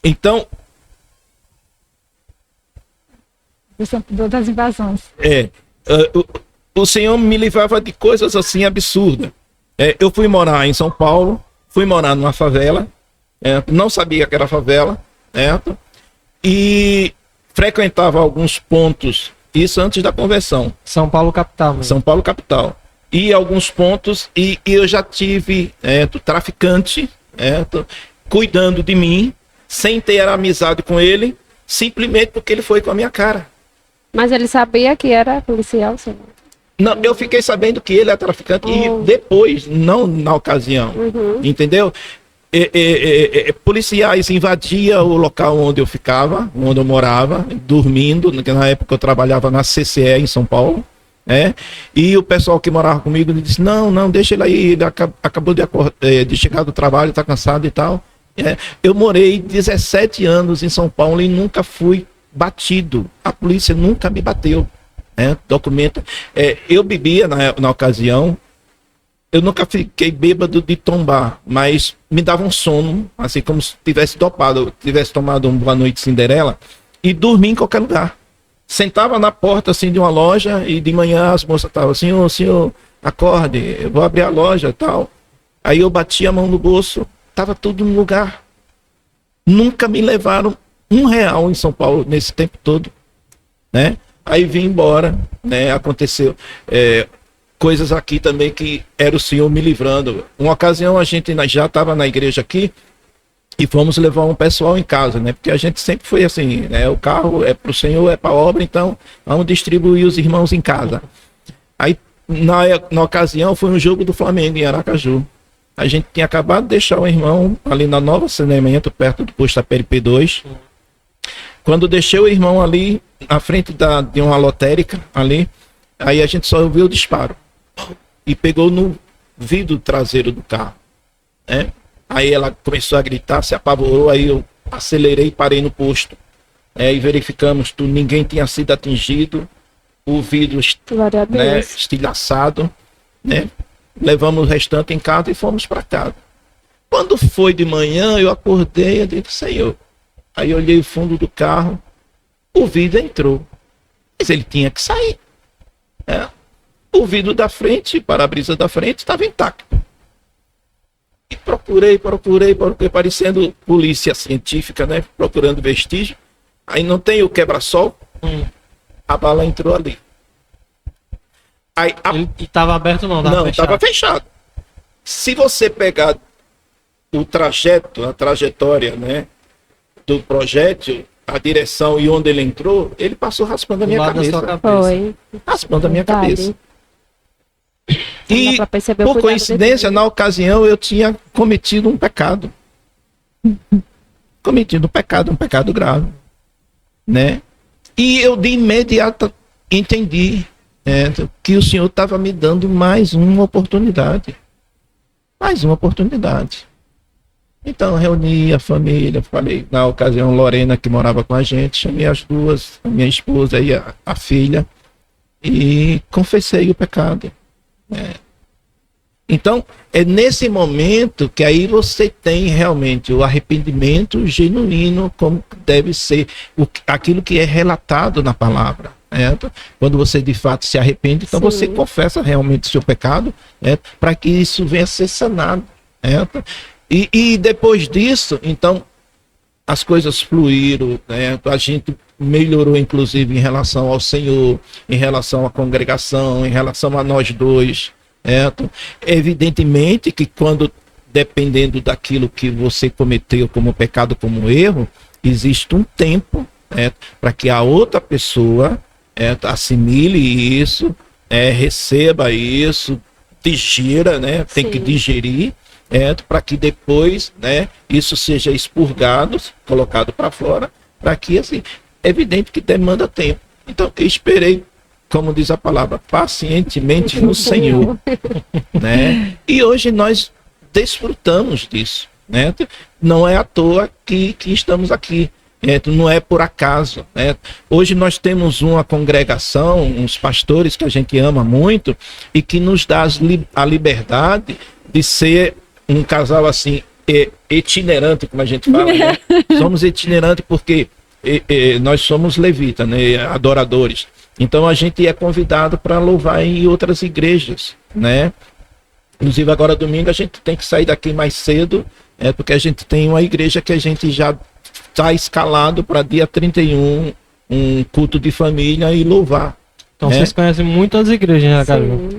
Então, das invasões. O Senhor me livrava de coisas assim absurdas. Eu fui morar em São Paulo, fui morar numa favela, não sabia que era favela, e frequentava alguns pontos, isso antes da conversão. São Paulo capital. Mesmo. São Paulo capital. E alguns pontos, e eu já tive traficante cuidando de mim, sem ter amizade com ele, simplesmente porque ele foi com a minha cara. Mas ele sabia que era policial, senhor? Não, eu fiquei sabendo que ele é traficante e depois, não na ocasião, entendeu? Policiais invadiam o local onde eu ficava, onde eu morava, dormindo, na época eu trabalhava na CCE em São Paulo, e o pessoal que morava comigo me disse, não, deixa ele aí, ele acabou de chegar do trabalho, está cansado e tal. Eu morei 17 anos em São Paulo e nunca fui batido, a polícia nunca me bateu. Documenta. Eu bebia na ocasião, eu nunca fiquei bêbado de tombar, mas me dava um sono, assim como se tivesse dopado, tivesse tomado um Boa Noite Cinderela e dormi em qualquer lugar. Sentava na porta assim de uma loja e de manhã as moças estavam assim, senhor, acorde, eu vou abrir a loja e tal. Aí eu bati a mão no bolso, estava tudo no lugar. Nunca me levaram R$1 em São Paulo nesse tempo todo, né? Aí vim embora, né? Aconteceu coisas aqui também que era o Senhor me livrando. Uma ocasião a gente já estava na igreja aqui e fomos levar um pessoal em casa, né? Porque a gente sempre foi assim, né? O carro é para o Senhor, é para a obra, então vamos distribuir os irmãos em casa. Aí na ocasião foi um jogo do Flamengo em Aracaju. A gente tinha acabado de deixar o irmão ali na Nova Saneamento, perto do posto AP2. Quando deixei o irmão ali, na frente de uma lotérica ali, aí a gente só ouviu o disparo. E pegou no vidro traseiro do carro. Aí ela começou a gritar, se apavorou, aí eu acelerei e parei no posto. E verificamos que ninguém tinha sido atingido, o vidro estilhaçado, né? Levamos o restante em casa e fomos para casa. Quando foi de manhã, eu acordei e disse, Senhor. Aí eu olhei o fundo do carro, o vidro entrou. Mas ele tinha que sair. O vidro da frente, o para-brisa da frente, estava intacto. E procurei, parecendo polícia científica, né? Procurando vestígio. Aí não tem o quebra-sol. A bala entrou ali. Aí, E estava aberto não? Não, estava fechado. Se você pegar o trajeto, a trajetória, né? Do projétil, a direção e onde ele entrou, ele passou raspando a minha cabeça. Foi. Raspando a minha cabeça. E, por coincidência, na ocasião, eu tinha cometido um pecado. Um pecado grave. Né? E eu de imediato entendi que o Senhor estava me dando mais uma oportunidade. mais uma oportunidade. Então, reuni a família, falei, na ocasião, Lorena, que morava com a gente, chamei as duas, a minha esposa e a filha, e confessei o pecado. Então, é nesse momento que aí você tem realmente o arrependimento genuíno, como deve ser aquilo que é relatado na palavra. Quando você de fato se arrepende, então você confessa realmente o seu pecado, para que isso venha a ser sanado. E depois disso, então, as coisas fluíram, a gente melhorou, inclusive, em relação ao Senhor, em relação à congregação, em relação a nós dois. Evidentemente que quando, dependendo daquilo que você cometeu como pecado, como erro, existe um tempo para que a outra pessoa assimile isso, receba isso, digira, tem que digerir, para que depois isso seja expurgado, colocado para fora, para que, assim, é evidente que demanda tempo. Então, eu esperei, como diz a palavra, pacientemente no Senhor. E hoje nós desfrutamos disso. Não é à toa que estamos aqui. Não é por acaso. Hoje nós temos uma congregação, uns pastores que a gente ama muito e que nos dá a liberdade de ser um casal assim, itinerante, como a gente fala. Somos itinerantes porque nós somos levitas, adoradores. Então a gente é convidado para louvar em outras igrejas, Inclusive agora domingo a gente tem que sair daqui mais cedo, porque a gente tem uma igreja que a gente já está escalado para dia 31, um culto de família e louvar. Então vocês conhecem muitas igrejas, né, Gabriel?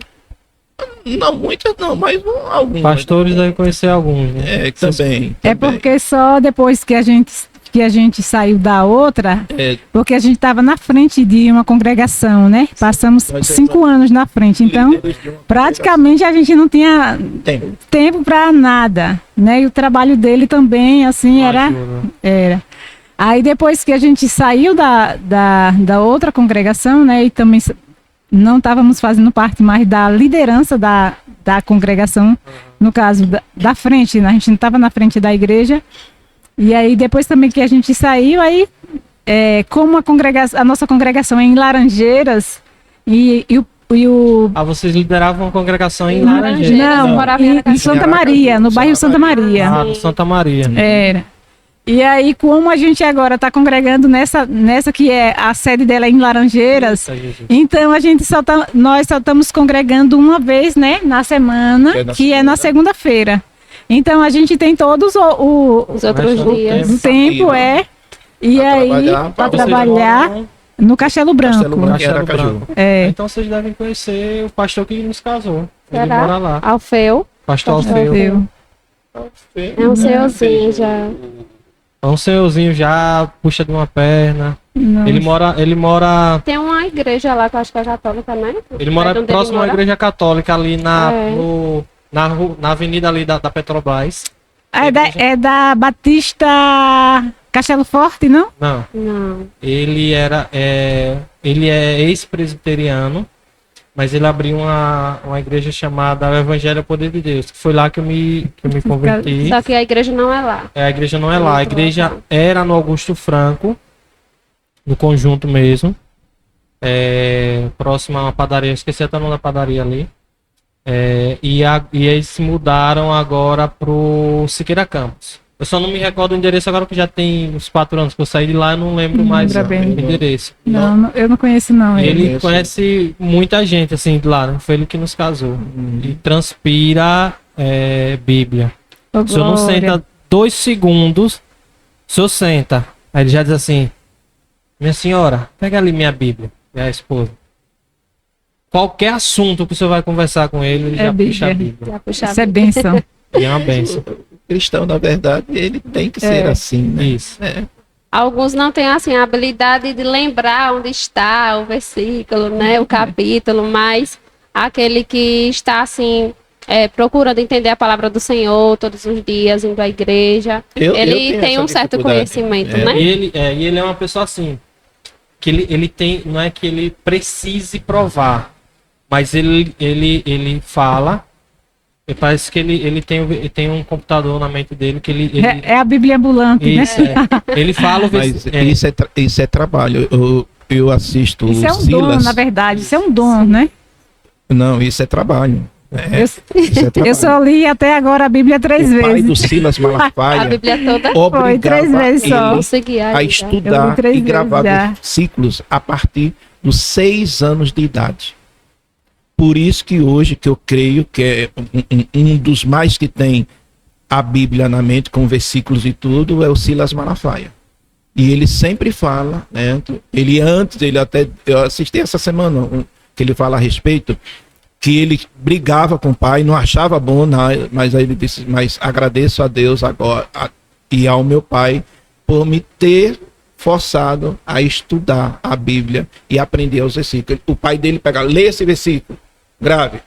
Não, muitas não, mas algumas. Pastores devem conhecer alguns, né? Também. É porque só depois que a gente saiu da outra, porque a gente estava na frente de uma congregação, Passamos 5 anos na frente, então praticamente a gente não tinha tempo para nada, E o trabalho dele também, assim, era. Aí depois que a gente saiu da outra congregação, e também não estávamos fazendo parte mais da liderança da congregação, no caso da frente, a gente não estava na frente da igreja. E aí depois também que a gente saiu, aí como a nossa congregação é em Laranjeiras e o vocês lideravam uma congregação em Laranjeiras? Não, em Santa Maria, no bairro Santa Maria. No Santa Maria. Era. E aí, como a gente agora está congregando nessa que é a sede dela em Laranjeiras, então nós só estamos congregando uma vez, na semana, que é na segunda-feira. Então a gente tem todos os outros dias. O tempo e aí para trabalhar no Castelo Branco. Então vocês devem conhecer o pastor que nos casou. Será? Ele mora lá. Alfeu. Pastor Alfeu. É um senhorzinho já. É um senhorzinho já, puxa de uma perna. Nossa. Ele mora. Tem uma igreja lá que eu acho que é católica, né? Ele mora próximo à igreja católica ali na avenida ali da Petrobras. É da Batista Castelo Forte, não? Não. Ele é ex-presbiteriano, mas ele abriu uma igreja chamada Evangelho Poder de Deus, que foi lá que eu me converti. Só que a igreja não é lá. A igreja não é lá. A igreja era no Augusto Franco, no conjunto mesmo. Próximo a uma padaria, esqueci até o nome da padaria ali. E eles se mudaram agora pro Siqueira Campos. Eu só não me recordo o endereço agora, que já tem uns 4 anos que eu saí de lá, eu não lembro mais o endereço. Não, eu não conheço não. Ele conhece muita gente assim de lá, foi ele que nos casou. E transpira Bíblia. O senhor não senta 2 segundos, o senhor senta. Aí ele já diz assim: minha senhora, pega ali minha Bíblia, minha esposa. Qualquer assunto que o senhor vai conversar com ele já puxa a Bíblia. Isso é bênção. E é uma bênção. O cristão, na verdade, ele tem que ser assim, Isso. Alguns não têm, assim, a habilidade de lembrar onde está o versículo, o capítulo, mas aquele que está, assim, procurando entender a palavra do Senhor todos os dias, indo à igreja, ele tem um certo conhecimento, E ele é uma pessoa assim, que ele tem, não é que ele precise provar, mas ele fala Parece que ele tem um computador na mente dele que ele É a Bíblia ambulante, isso, né? Ele fala... Mas isso é trabalho. Eu assisto Isso é um Silas. dom, na verdade. Isso é um dom, né? Não, isso é trabalho. Isso é trabalho. Eu só li até agora a Bíblia 3 O pai vezes. do Silas A Malafaia Bíblia toda Foi 3 vezes ele só. consegui a ainda. Eu estudar li 3 e gravar vezes já. versículos a partir dos 6 anos de idade. Por isso que hoje, que eu creio que é um dos mais que tem a Bíblia na mente, com versículos e tudo, é o Silas Malafaia. E ele sempre fala, né? Eu assisti essa semana que ele fala a respeito, que ele brigava com o pai, não achava bom, mas aí ele disse, mas agradeço a Deus agora e ao meu pai por me ter forçado a estudar a Bíblia e aprender os versículos. O pai dele pega, lê esse versículo, grave.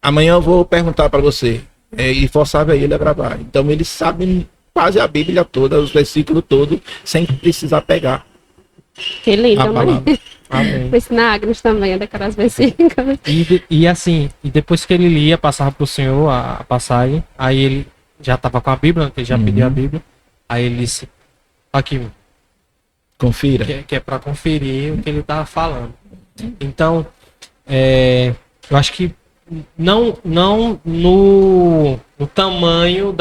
Amanhã eu vou perguntar para você. E forçava ele a gravar. Então ele sabe quase a Bíblia toda, os versículos todos, sem precisar pegar Que lindo, a palavra. mãe. Amém. Vou ensinar a Agnes também a decorar os versículos. E assim, e depois que ele lia, passava pro senhor a passagem, aí ele já tava com a Bíblia, ele já pediu a Bíblia, aí ele disse, aqui, Confira. que é para conferir o que ele tava falando. Então, eu acho que não no tamanho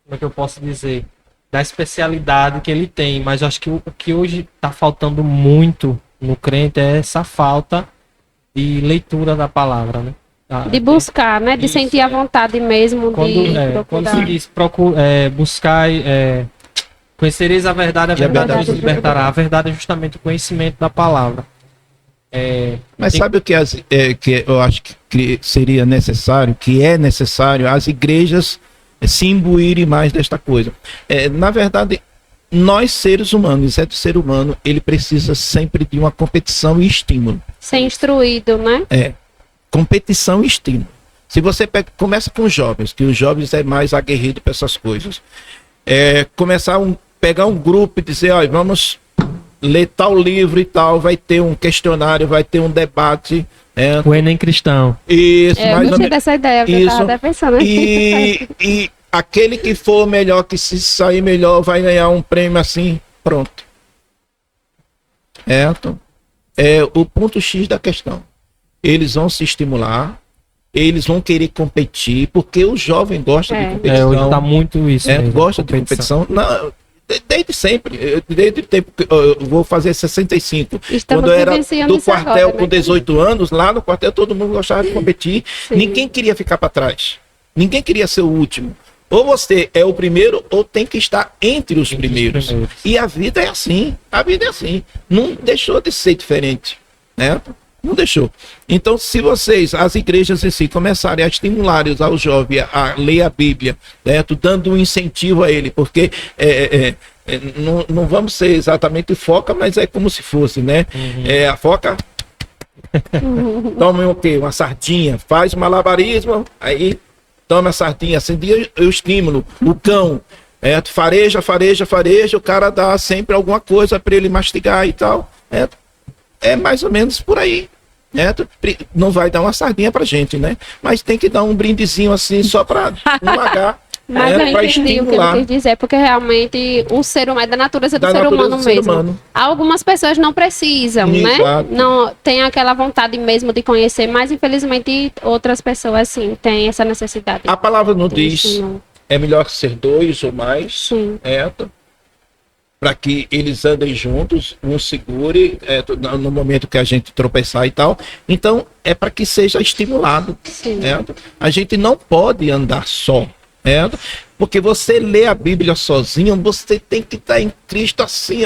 como é que eu posso dizer, da especialidade que ele tem, mas eu acho que o que hoje está faltando muito no crente é essa falta de leitura da palavra, né? De buscar, né? De Isso, sentir a vontade mesmo Quando procurar. se diz buscar, conhecereis a verdade verdade vos libertará. A verdade é justamente o conhecimento da palavra. Mas sabe o que, que eu acho que seria necessário, que é necessário, as igrejas se imbuírem mais desta coisa. Na verdade, nós seres humanos, o ser humano, ele precisa sempre de uma competição e estímulo. Ser instruído, né? Competição e estímulo. Se você começa com os jovens, que os jovens é mais aguerrido para essas coisas, pegar um grupo e dizer, olha, vamos ler tal livro e tal, vai ter um questionário, vai ter um debate. O Enem cristão. Isso, Eu mais ou gostei menos. dessa ideia, porque eu tava até pensando. E aquele que for melhor, que se sair melhor, vai ganhar um prêmio assim, pronto. Então, o ponto X da questão. Eles vão se estimular, eles vão querer competir, porque o jovem gosta de competição. Hoje tá muito isso. Mesmo, gosta de competição. Não, desde sempre, desde o tempo que eu vou fazer 65. Estamos quando eu era vivenciando do isso quartel agora, com né? 18 anos, lá no quartel todo mundo gostava de competir. Sim. Ninguém queria ficar para trás. Ninguém queria ser o último. Ou você é o primeiro, ou tem que estar entre os primeiros. E a vida é assim. A vida é assim. Não deixou de ser diferente, né? Não deixou. Então, se vocês, as igrejas em si, começarem a estimular ao jovem a ler a Bíblia, certo? Dando um incentivo a ele, porque não vamos ser exatamente foca, mas é como se fosse, né? A foca toma o quê? Uma sardinha, faz malabarismo, aí toma a sardinha, acendia o estímulo, o cão, fareja, o cara dá sempre alguma coisa para ele mastigar e tal. É mais ou menos por aí. Não vai dar uma sardinha pra gente, né? Mas tem que dar um brindezinho assim, só para um H. Mas eu pra entendi o que ele quis dizer, porque realmente o ser humano é da natureza do ser humano mesmo. Algumas pessoas não precisam, Exato. Né? Não tem aquela vontade mesmo de conhecer, mas infelizmente outras pessoas sim têm essa necessidade. A palavra não diz, é melhor ser 2 ou mais, para que eles andem juntos, um segure no momento que a gente tropeçar e tal. Então, é para que seja estimulado. A gente não pode andar só. Porque você lê a Bíblia sozinho, você tem que estar em Cristo assim,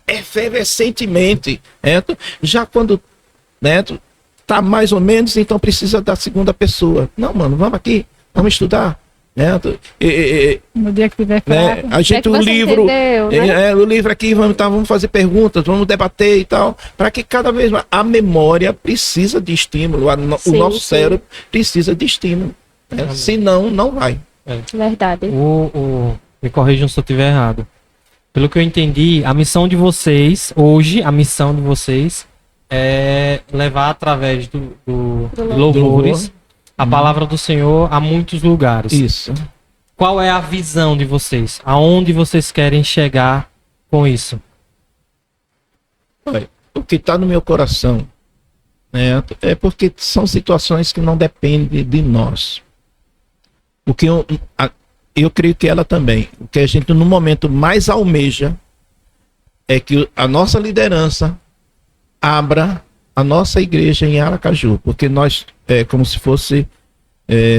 efervescentemente. Já quando tá mais ou menos, então precisa da segunda pessoa. Não, mano, vamos aqui, vamos estudar. No dia que tiver fraco. A gente o livro, entendeu, né? o livro aqui, vamos fazer perguntas, vamos debater e tal, para que cada vez mais a memória precisa de estímulo, o nosso cérebro precisa de estímulo. Senão, não vai. Verdade. Me corrijam se eu estiver errado. Pelo que eu entendi, a missão de vocês, hoje, é levar através do louvores, a palavra do Senhor a muitos lugares. Isso. Qual é a visão de vocês? Aonde vocês querem chegar com isso? Olha, o que está no meu coração, né, é porque são situações que não dependem de nós. O que eu creio que ela também, o que a gente no momento mais almeja é que a nossa liderança abra a nossa igreja em Aracaju, porque nós é como se fosse,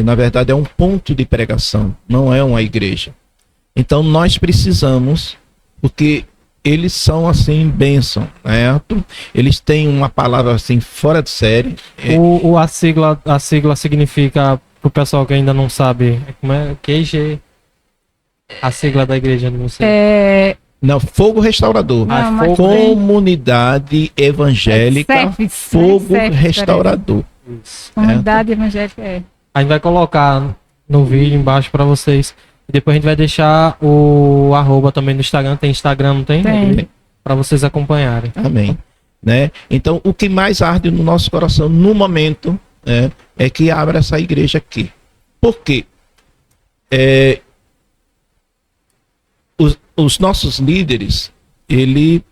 na verdade é um ponto de pregação, não é uma igreja. Então nós precisamos, porque eles são assim bênção, certo? Eles têm uma palavra assim fora de série. A sigla significa, pro pessoal que ainda não sabe, como é? QG. A sigla da igreja, não sei. Não, Fogo Restaurador. Não, Comunidade Evangélica Fogo Restaurador. Comunidade Evangélica, A gente vai colocar no vídeo embaixo para vocês. E depois a gente vai deixar o @ também no Instagram. Tem Instagram, não tem? Tem. Para vocês acompanharem. Amém. Né? Então, o que mais arde no nosso coração no momento é que abra essa igreja aqui. Por quê? Os nossos líderes, ele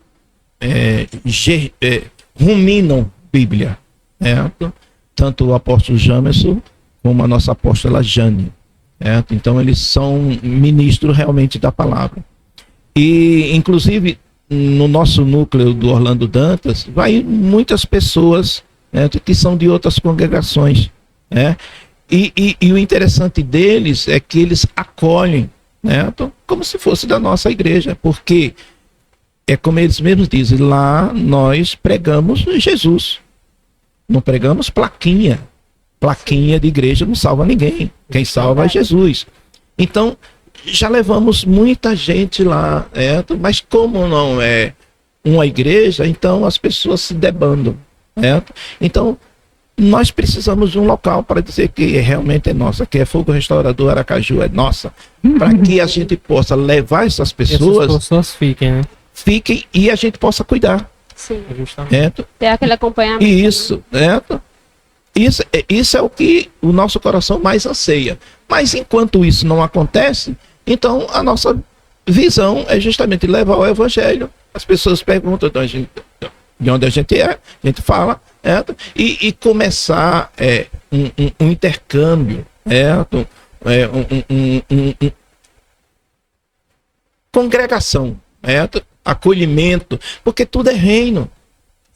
ruminam Bíblia, certo? Tanto o apóstolo Jamerson como a nossa apóstola Jane, certo? Então eles são ministros realmente da palavra. E inclusive no nosso núcleo do Orlando Dantas vai muitas pessoas, certo? Que são de outras congregações, né? E o interessante deles é que eles acolhem, certo? Como se fosse da nossa igreja, porque é como eles mesmos dizem, lá nós pregamos Jesus, não pregamos plaquinha de igreja não salva ninguém, quem salva é Jesus. Então já levamos muita gente lá, certo? Mas como não é uma igreja, então as pessoas se debandam, certo? Então nós precisamos de um local para dizer que realmente é nossa, que é Fogo Restaurador Aracaju, é nossa, para que a gente possa levar essas pessoas fiquem, né? Fiquem e a gente possa cuidar. Sim. Certo? Ter aquele acompanhamento. Isso, certo? Isso é o que o nosso coração mais anseia. Mas enquanto isso não acontece, então a nossa visão é justamente levar o evangelho. As pessoas perguntam de onde a gente fala, certo? E começar um intercâmbio, certo? Congregação, certo? Acolhimento, porque tudo é reino.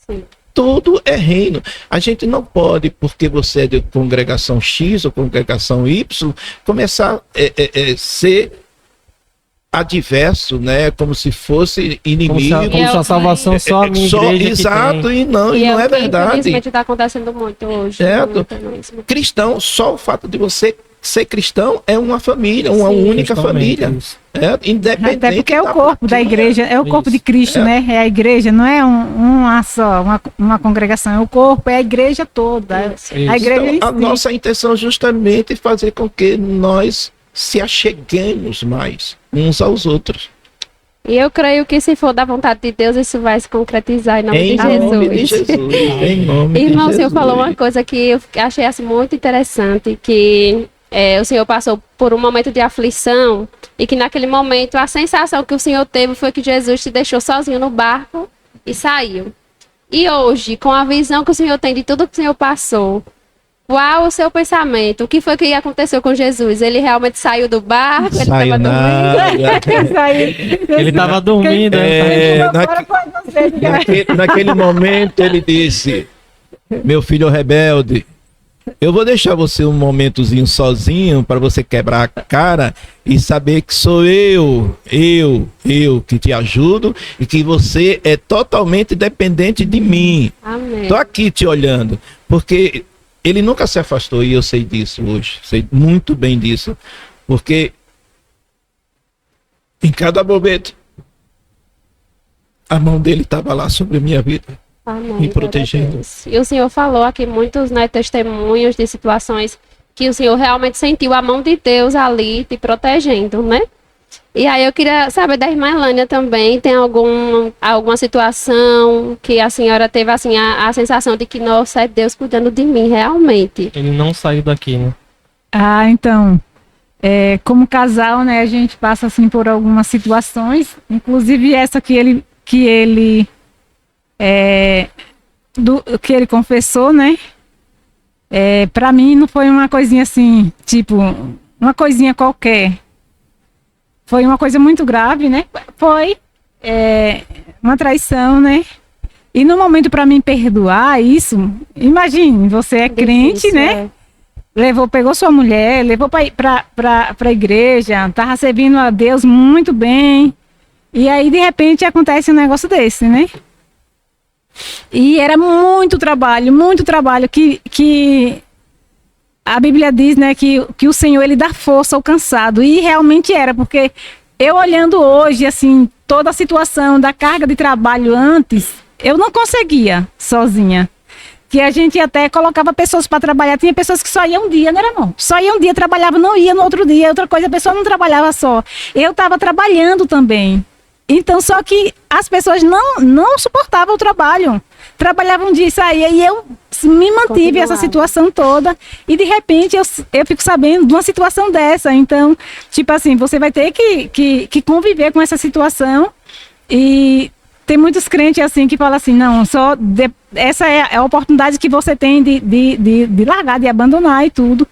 Sim. Tudo é reino. A gente não pode, porque você é de congregação X ou congregação Y, começar a ser adverso, né? Como se fosse inimigo. Como se a salvação só a minha igreja exato, que tem. e não é verdade. Infelizmente está acontecendo muito hoje. Certo? Cristão, só o fato de você ser cristão é uma família, uma única família. Independente. Até porque é o corpo da igreja, é o corpo de Cristo, né? É a igreja, não é uma congregação, é o corpo, é a igreja toda. Isso. A igreja então, a nossa intenção é justamente fazer com que nós se acheguemos mais uns aos outros. E eu creio que se for da vontade de Deus, isso vai se concretizar em nome de Jesus. Em nome Irmão, de o senhor Jesus. falou uma coisa que eu achei assim, muito interessante, que o senhor passou por um momento de aflição e que naquele momento a sensação que o senhor teve foi que Jesus te deixou sozinho no barco e saiu. E hoje, com a visão que o senhor tem de tudo que o senhor passou, qual o seu pensamento? O que foi que aconteceu com Jesus? Ele realmente saiu do barco? Ele estava dormindo? Ele estava dormindo. Naquele momento ele disse: meu filho rebelde, eu vou deixar você um momentozinho sozinho para você quebrar a cara e saber que sou eu que te ajudo e que você é totalmente dependente de mim. Amém. Tô aqui te olhando, porque ele nunca se afastou e eu sei disso hoje, sei muito bem disso, porque em cada momento a mão dele estava lá sobre a minha vida. Amém, me protegendo. E o senhor falou aqui muitos, né, testemunhos de situações que o senhor realmente sentiu a mão de Deus ali te protegendo, né? E aí eu queria saber da irmã Elânia também, tem alguma situação que a senhora teve assim a sensação de que, nossa, é Deus cuidando de mim, realmente. Ele não saiu daqui, né? Então, como casal, né, a gente passa assim por algumas situações, inclusive essa que ele confessou, né? Para mim não foi uma coisinha assim, tipo, uma coisinha qualquer. Foi uma coisa muito grave, né? Foi uma traição, né? E no momento para mim perdoar isso, imagine, você é crente, né? Pegou sua mulher, levou para a igreja, estava servindo a Deus muito bem. E aí, de repente, acontece um negócio desse, né? E era muito trabalho que a Bíblia diz, né, que o Senhor, ele dá força ao cansado. E realmente era, porque eu olhando hoje, assim, toda a situação da carga de trabalho antes, eu não conseguia sozinha. Que a gente até colocava pessoas para trabalhar. Tinha pessoas que só iam um dia, né, irmão? Só ia um dia, trabalhava, não ia no outro dia. Outra coisa, a pessoa não trabalhava só. Eu estava trabalhando também. Então, só que as pessoas não suportavam o trabalho. Trabalhavam um dia e saía. E eu me mantive essa situação toda. E, de repente, eu fico sabendo de uma situação dessa. Então, tipo assim, você vai ter que conviver com essa situação. E tem muitos crentes assim que falam assim, não, essa é a oportunidade que você tem de largar, de abandonar e tudo.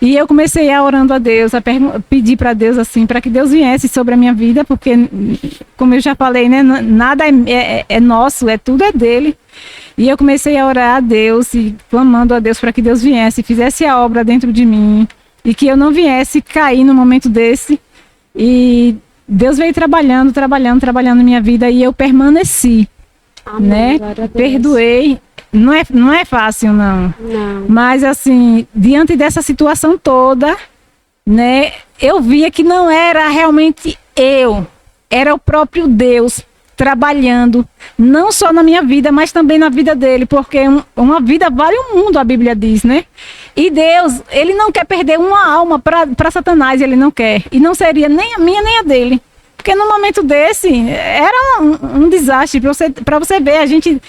E eu comecei a orando a Deus, a pedir para Deus assim, para que Deus viesse sobre a minha vida, porque, como eu já falei, né, nada é nosso, tudo é dele. E eu comecei a orar a Deus e clamando a Deus para que Deus viesse, fizesse a obra dentro de mim e que eu não viesse cair no momento desse. E Deus veio trabalhando na minha vida e eu permaneci. Amém, né? Perdoei. Não é fácil, não. Mas, assim, diante dessa situação toda, né, eu via que não era realmente eu, era o próprio Deus trabalhando, não só na minha vida, mas também na vida dele, porque uma vida vale um mundo, a Bíblia diz, né? E Deus, ele não quer perder uma alma para Satanás, ele não quer. E não seria nem a minha, nem a dele. Porque no momento desse, era um desastre. Para você ver, a gente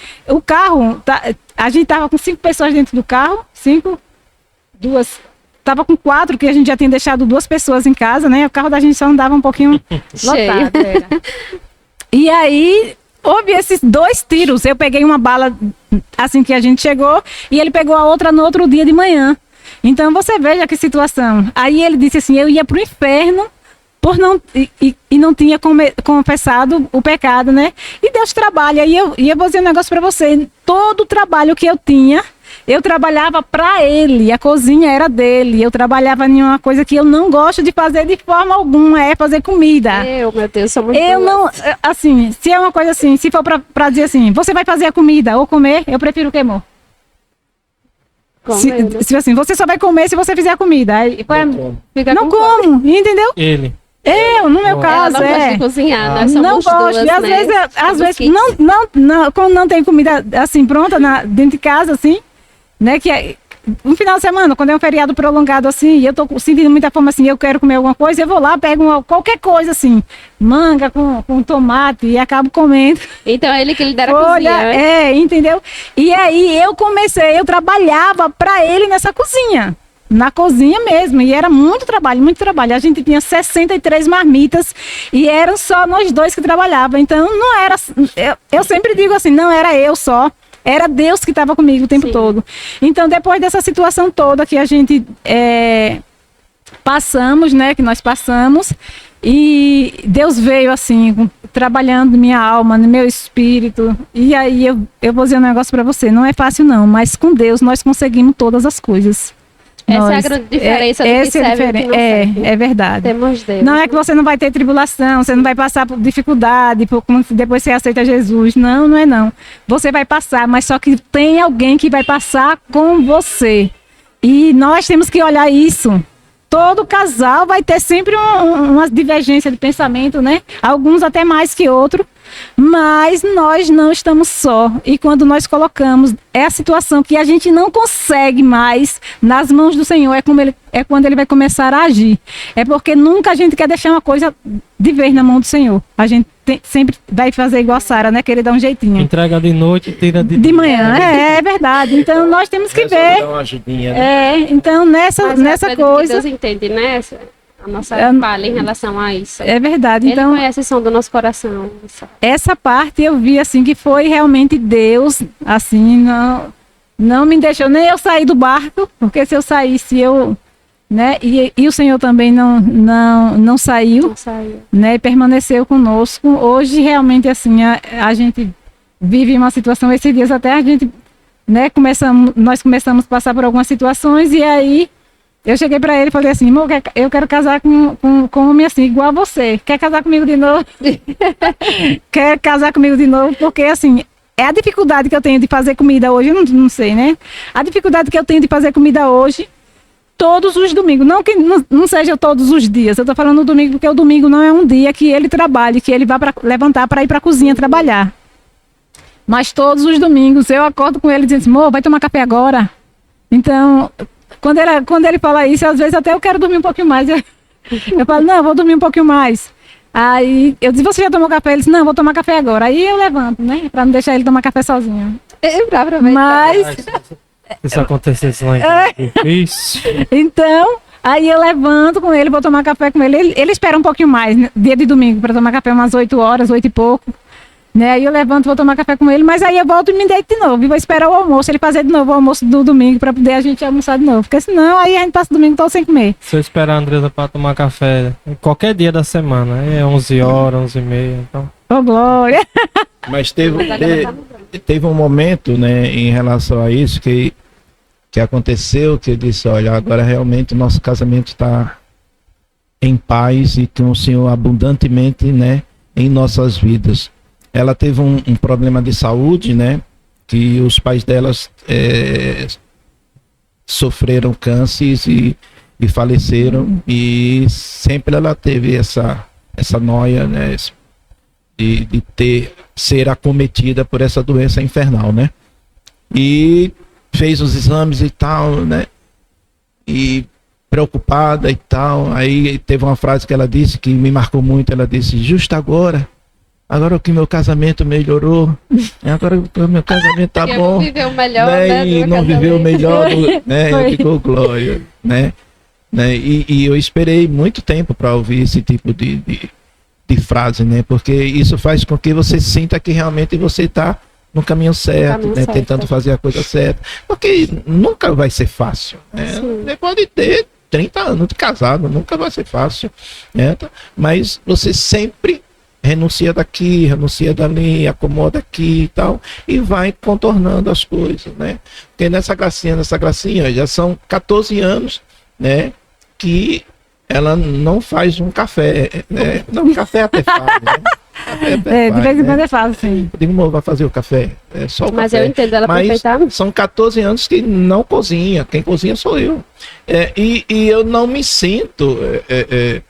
tava com 5 pessoas dentro do carro, 5, 2, tava com 4, que a gente já tinha deixado 2 pessoas em casa, né? O carro da gente só andava um pouquinho lotado. Era. E aí, houve esses 2 tiros. Eu peguei uma bala assim que a gente chegou e ele pegou a outra no outro dia de manhã. Então, você veja que situação. Aí ele disse assim, eu ia pro inferno e não tinha confessado o pecado, né? E Deus trabalha. E eu vou dizer um negócio para você. Todo o trabalho que eu tinha, eu trabalhava para ele. A cozinha era dele. Eu trabalhava em uma coisa que eu não gosto de fazer de forma alguma, é fazer comida. Meu Deus, sou muito não, assim, se é uma coisa assim, se for para dizer assim, você vai fazer a comida ou comer, eu prefiro o que, amor? Se assim, você só vai comer se você fizer a comida. Aí, não como, entendeu? Ele. Eu, no meu caso, não gosto de cozinhar, nós não somos gosto. duas, E às vezes quando não tem comida assim pronta dentro de casa, assim, né? Que é um final de semana, quando é um feriado prolongado assim, e eu tô sentindo muita fome assim, eu quero comer alguma coisa, eu vou lá, pego qualquer coisa assim, manga com tomate e acabo comendo. Então ele que lidera a cozinha. Entendeu? E aí eu trabalhava para ele nessa cozinha. Na cozinha mesmo, e era muito trabalho. A gente tinha 63 marmitas e eram só nós 2 que trabalhavam. Então não era, eu sempre digo assim, não era eu só, era Deus que estava comigo o tempo todo. Então depois dessa situação toda que a gente passamos, né, que nós passamos, e Deus veio assim, trabalhando minha alma, no meu espírito. E aí eu vou dizer um negócio para você, não é fácil não, mas com Deus nós conseguimos todas as coisas. Essa é a grande diferença do que serve e do que não serve. É verdade. Temos Deus. Não é que você não vai ter tribulação, você não vai passar por dificuldade, depois você aceita Jesus. Não é não. Você vai passar, mas só que tem alguém que vai passar com você. E nós temos que olhar isso. Todo casal vai ter sempre uma divergência de pensamento, né? Alguns até mais que outro. mas nós não estamos só. E quando nós colocamos a situação que a gente não consegue mais nas mãos do Senhor, é quando ele vai começar a agir. É porque nunca a gente quer deixar uma coisa de vez na mão do Senhor. A gente sempre vai fazer igual a Sara, né? Querer dar um jeitinho. Entrega de noite, tira de manhã. É verdade. Então nós temos que ver. Dar uma ajudinha, né? Então nessa coisa. Deus entende, né? A nossa falha em relação a isso. É verdade. Ele Então, conhece o som do nosso coração. Essa parte eu vi assim que foi realmente Deus, assim, não me deixou nem eu sair do barco, porque se eu saísse, né? E o Senhor também não saiu, né? E permaneceu conosco. Hoje realmente assim a gente vive uma situação, esses dias até a gente, né? Nós começamos a passar por algumas situações e aí eu cheguei pra ele e falei assim, amor, eu quero casar com um homem assim, igual a você. Quer casar comigo de novo? Quer casar comigo de novo? Porque assim, é a dificuldade que eu tenho de fazer comida hoje, eu não sei, né? A dificuldade que eu tenho de fazer comida hoje, todos os domingos. Não que não seja todos os dias, eu tô falando no domingo porque o domingo não é um dia que ele trabalhe, que ele vá levantar para ir pra cozinha trabalhar. Mas todos os domingos eu acordo com ele dizendo assim, amor, vai tomar café agora? Então... Quando ele fala isso, às vezes até eu quero dormir um pouquinho mais. Eu falo, não, eu vou dormir um pouquinho mais. Aí eu disse, você já tomou café? Ele disse, não, vou tomar café agora. Aí eu levanto, né? Pra não deixar ele tomar café sozinho. Mas... Isso acontecesse lá Então, aí eu levanto com ele, vou tomar café com ele. Ele espera um pouquinho mais, né? Dia de domingo, para tomar café umas 8 horas, 8 e pouco. Né? Aí eu levanto, vou tomar café com ele, mas aí eu volto e me deito de novo. E vou esperar o almoço, ele fazer de novo o almoço do domingo, para poder a gente almoçar de novo. Porque senão aí a gente passa o domingo todo sem comer. Se eu esperar a Andresa para tomar café qualquer dia da semana, é 11 horas, 11h30, então... Ô, glória! Mas teve um momento, né, em relação a isso, que aconteceu, que eu disse, olha, agora realmente o nosso casamento está em paz e com o Senhor abundantemente, né, em nossas vidas. Ela teve um problema de saúde, né, que os pais delas sofreram câncer e faleceram, e sempre ela teve essa noia, né, de ser acometida por essa doença infernal, né, e fez os exames e tal, né, e preocupada e tal. Aí teve uma frase que ela disse que me marcou muito. Ela disse, justo agora que meu casamento melhorou, agora que meu casamento tá bom, viveu melhor, né, e não viveu melhor, né, ficou glória, né, e eu esperei muito tempo para ouvir esse tipo de frase, né, porque isso faz com que você sinta que realmente você está no caminho certo, né, tentando fazer a coisa certa, porque nunca vai ser fácil, né? Você pode ter 30 anos de casado, nunca vai ser fácil, né? Mas você sempre renuncia daqui, renuncia dali, acomoda aqui e tal, e vai contornando as coisas, né? Porque nessa gracinha, já são 14 anos, né, que ela não faz um café, né? Não, café até faz, né? De vez em quando é fácil, sim. Eu digo, amor, vai fazer o café. É só o Mas café. eu entendo ela perfeitamente. São 14 anos que não cozinha. Quem cozinha sou eu. E eu não me sinto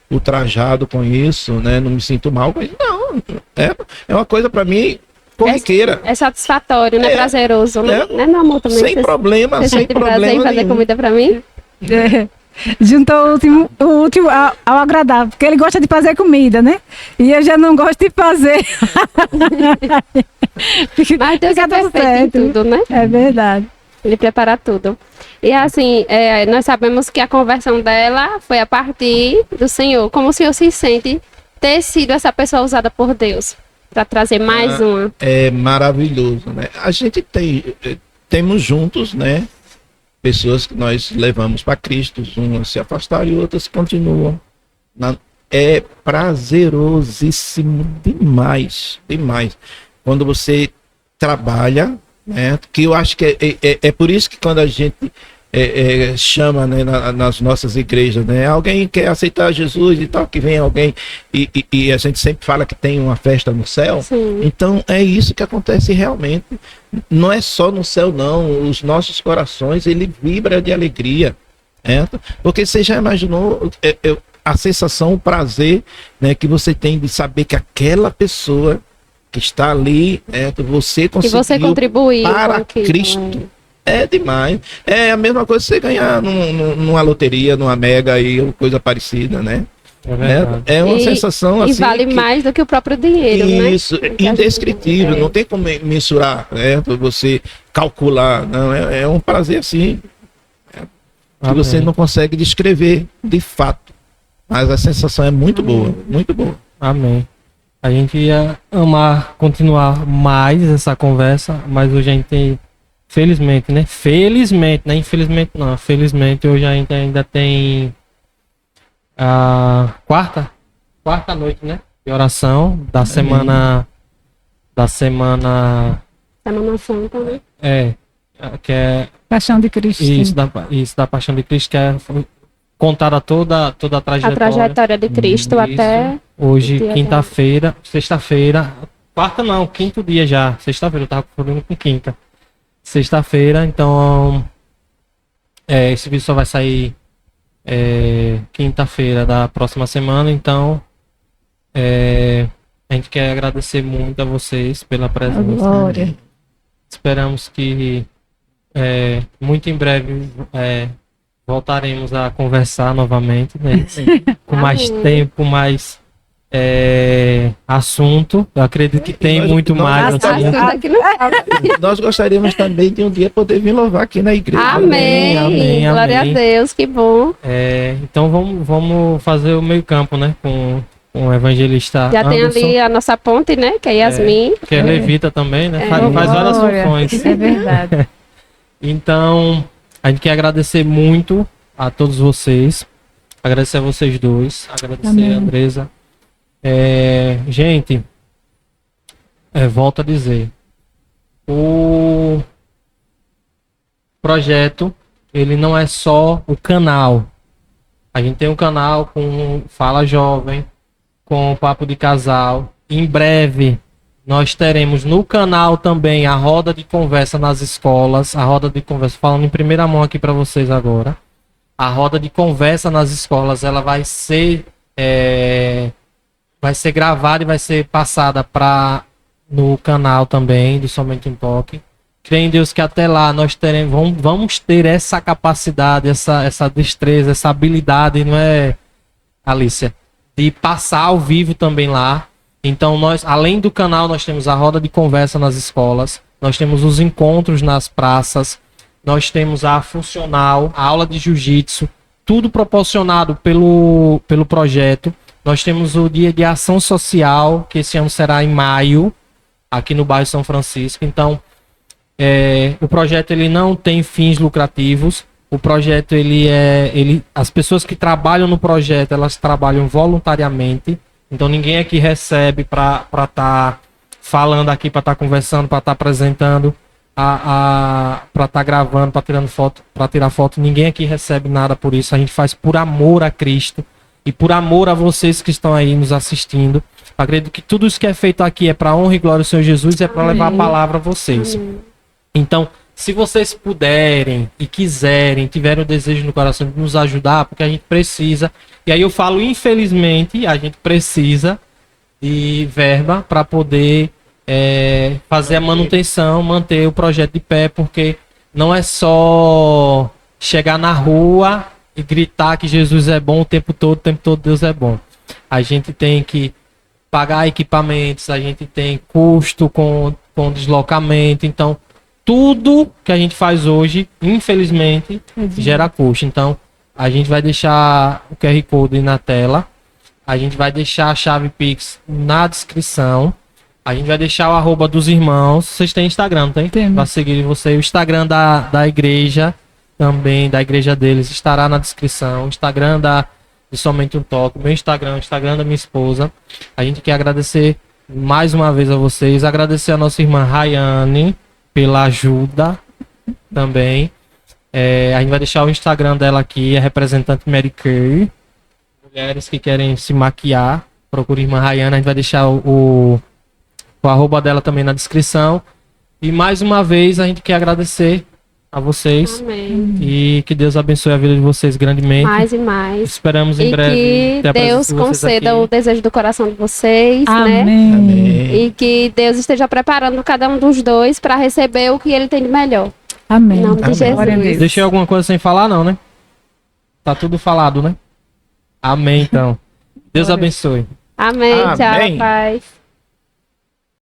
ultrajado com isso, né? Não me sinto mal com isso. Não. É uma coisa para mim corriqueira. É satisfatório, né? Prazeroso, né? Não, amor, também. Sem problema, você sem problema prazer em fazer nenhum. comida para mim? Juntou o último ao agradável, porque ele gosta de fazer comida, né? E eu já não gosto de fazer. Mas Deus é perfeito em tudo, né? É verdade. Ele prepara tudo. E assim, nós sabemos que a conversão dela foi a partir do Senhor. Como o Senhor se sente ter sido essa pessoa usada por Deus para trazer mais uma? É maravilhoso, né? A gente temos juntos, né, pessoas que nós levamos para Cristo, umas se afastaram e outras continuam. É prazerosíssimo demais, demais. Quando você trabalha, né, que eu acho que é por isso que quando a gente chama, né, nas nossas igrejas, né, alguém quer aceitar Jesus e tal, que vem alguém e a gente sempre fala que tem uma festa no céu. Sim. Então é isso que acontece realmente. Não é só no céu não, os nossos corações, ele vibra de alegria, né? Porque você já imaginou a sensação, o prazer, né, que você tem de saber que aquela pessoa que está ali, você E conseguiu você contribuiu para com aquilo, Cristo. É demais. É a mesma coisa que você ganhar numa loteria, numa mega aí, ou coisa parecida, né? É verdade. É uma sensação assim. E vale mais do que o próprio dinheiro, né? Isso, indescritível, não tem como mensurar, para você calcular. Não, é um prazer assim, que você não consegue descrever de fato. Mas a sensação é muito boa, muito boa. Amém. A gente ia amar continuar mais essa conversa, mas hoje a gente, felizmente, né? Felizmente, né? Infelizmente não. Felizmente hoje a gente ainda tem a quarta noite, né? De oração da semana. Semana Santa, né? Que é Paixão de Cristo. isso da Paixão de Cristo, que é contada toda a trajetória. A trajetória de Cristo até hoje, quinta-feira, sexta-feira, quarta não, quinto dia já. Sexta-feira, eu tava confundindo com quinta. Sexta-feira, então esse vídeo só vai sair quinta-feira da próxima semana, então a gente quer agradecer muito a vocês pela presença. Glória. Esperamos que muito em breve voltaremos a conversar novamente, né? Com mais tempo, mais assunto. Eu acredito que tem muito mais. Nós gostaríamos também de um dia poder vir louvar aqui na igreja. Amém. Amém. Glória a Deus, que bom. Então vamos fazer o meio campo, né? Com o evangelista Já Anderson, tem ali a nossa ponte, né? Que é Yasmin. que é levita também, né? Faz várias funções. É verdade. Então, a gente quer agradecer muito a todos vocês. Agradecer a vocês dois. Agradecer a Andresa. Gente, volto a dizer. O projeto, ele não é só o canal. A gente tem um canal com Fala Jovem, com Papo de Casal. Em breve, nós teremos no canal também a roda de conversa nas escolas. A roda de conversa, falando em primeira mão aqui para vocês agora. A roda de conversa nas escolas, ela vai ser gravada e vai ser passada no canal também do Somente um Toque. Creio em Deus que até lá nós vamos ter essa capacidade, essa destreza, essa habilidade, não é, Alicia? De passar ao vivo também lá. Então nós, além do canal, nós temos a roda de conversa nas escolas, nós temos os encontros nas praças, nós temos a funcional, a aula de jiu-jitsu, tudo proporcionado pelo projeto. Nós temos o dia de ação social, que esse ano será em maio, aqui no bairro São Francisco. Então, o projeto ele não tem fins lucrativos. O projeto as pessoas que trabalham no projeto, elas trabalham voluntariamente. Então ninguém aqui recebe para estar falando aqui, para estar conversando, para estar apresentando, para estar gravando, para tirar foto. Ninguém aqui recebe nada por isso. A gente faz por amor a Cristo e por amor a vocês que estão aí nos assistindo. Acredito que tudo isso que é feito aqui é para honra e glória do Senhor Jesus e é para levar a palavra a vocês. Então, se vocês puderem e quiserem, tiverem o desejo no coração de nos ajudar, porque a gente precisa, e aí eu falo, infelizmente, a gente precisa de verba para poder fazer a manutenção, manter o projeto de pé, porque não é só chegar na rua e gritar que Jesus é bom o tempo todo Deus é bom. A gente tem que pagar equipamentos, a gente tem custo com deslocamento, então tudo que a gente faz hoje, infelizmente, gera custo. Então, a gente vai deixar o QR Code na tela. A gente vai deixar a chave Pix na descrição. A gente vai deixar o arroba dos irmãos. Vocês têm Instagram, não tem? Tem. Para seguir você. O Instagram da igreja, também, da igreja deles, estará na descrição. O Instagram de Somente um Toque. Meu Instagram, o Instagram da minha esposa. A gente quer agradecer mais uma vez a vocês. Agradecer a nossa irmã Rayane pela ajuda também. A gente vai deixar o Instagram dela aqui, a representante Mary Kay. Mulheres que querem se maquiar, procure irmã Rayane. A gente vai deixar o arroba dela também na descrição. E mais uma vez a gente quer agradecer a vocês. Amém. E que Deus abençoe a vida de vocês grandemente. Mais e mais. Esperamos em breve E ter a que Deus presença de vocês conceda aqui. o desejo do coração de vocês, Amém. né? Amém. E que Deus esteja preparando cada um dos dois para receber o que ele tem de melhor. Amém. Em nome de Amém. Jesus. Glória a Deus. Deixei alguma coisa sem falar, não, né? Tá tudo falado, né? Amém, então. Deus Glória. abençoe. Amém. Amém. Tchau, paz.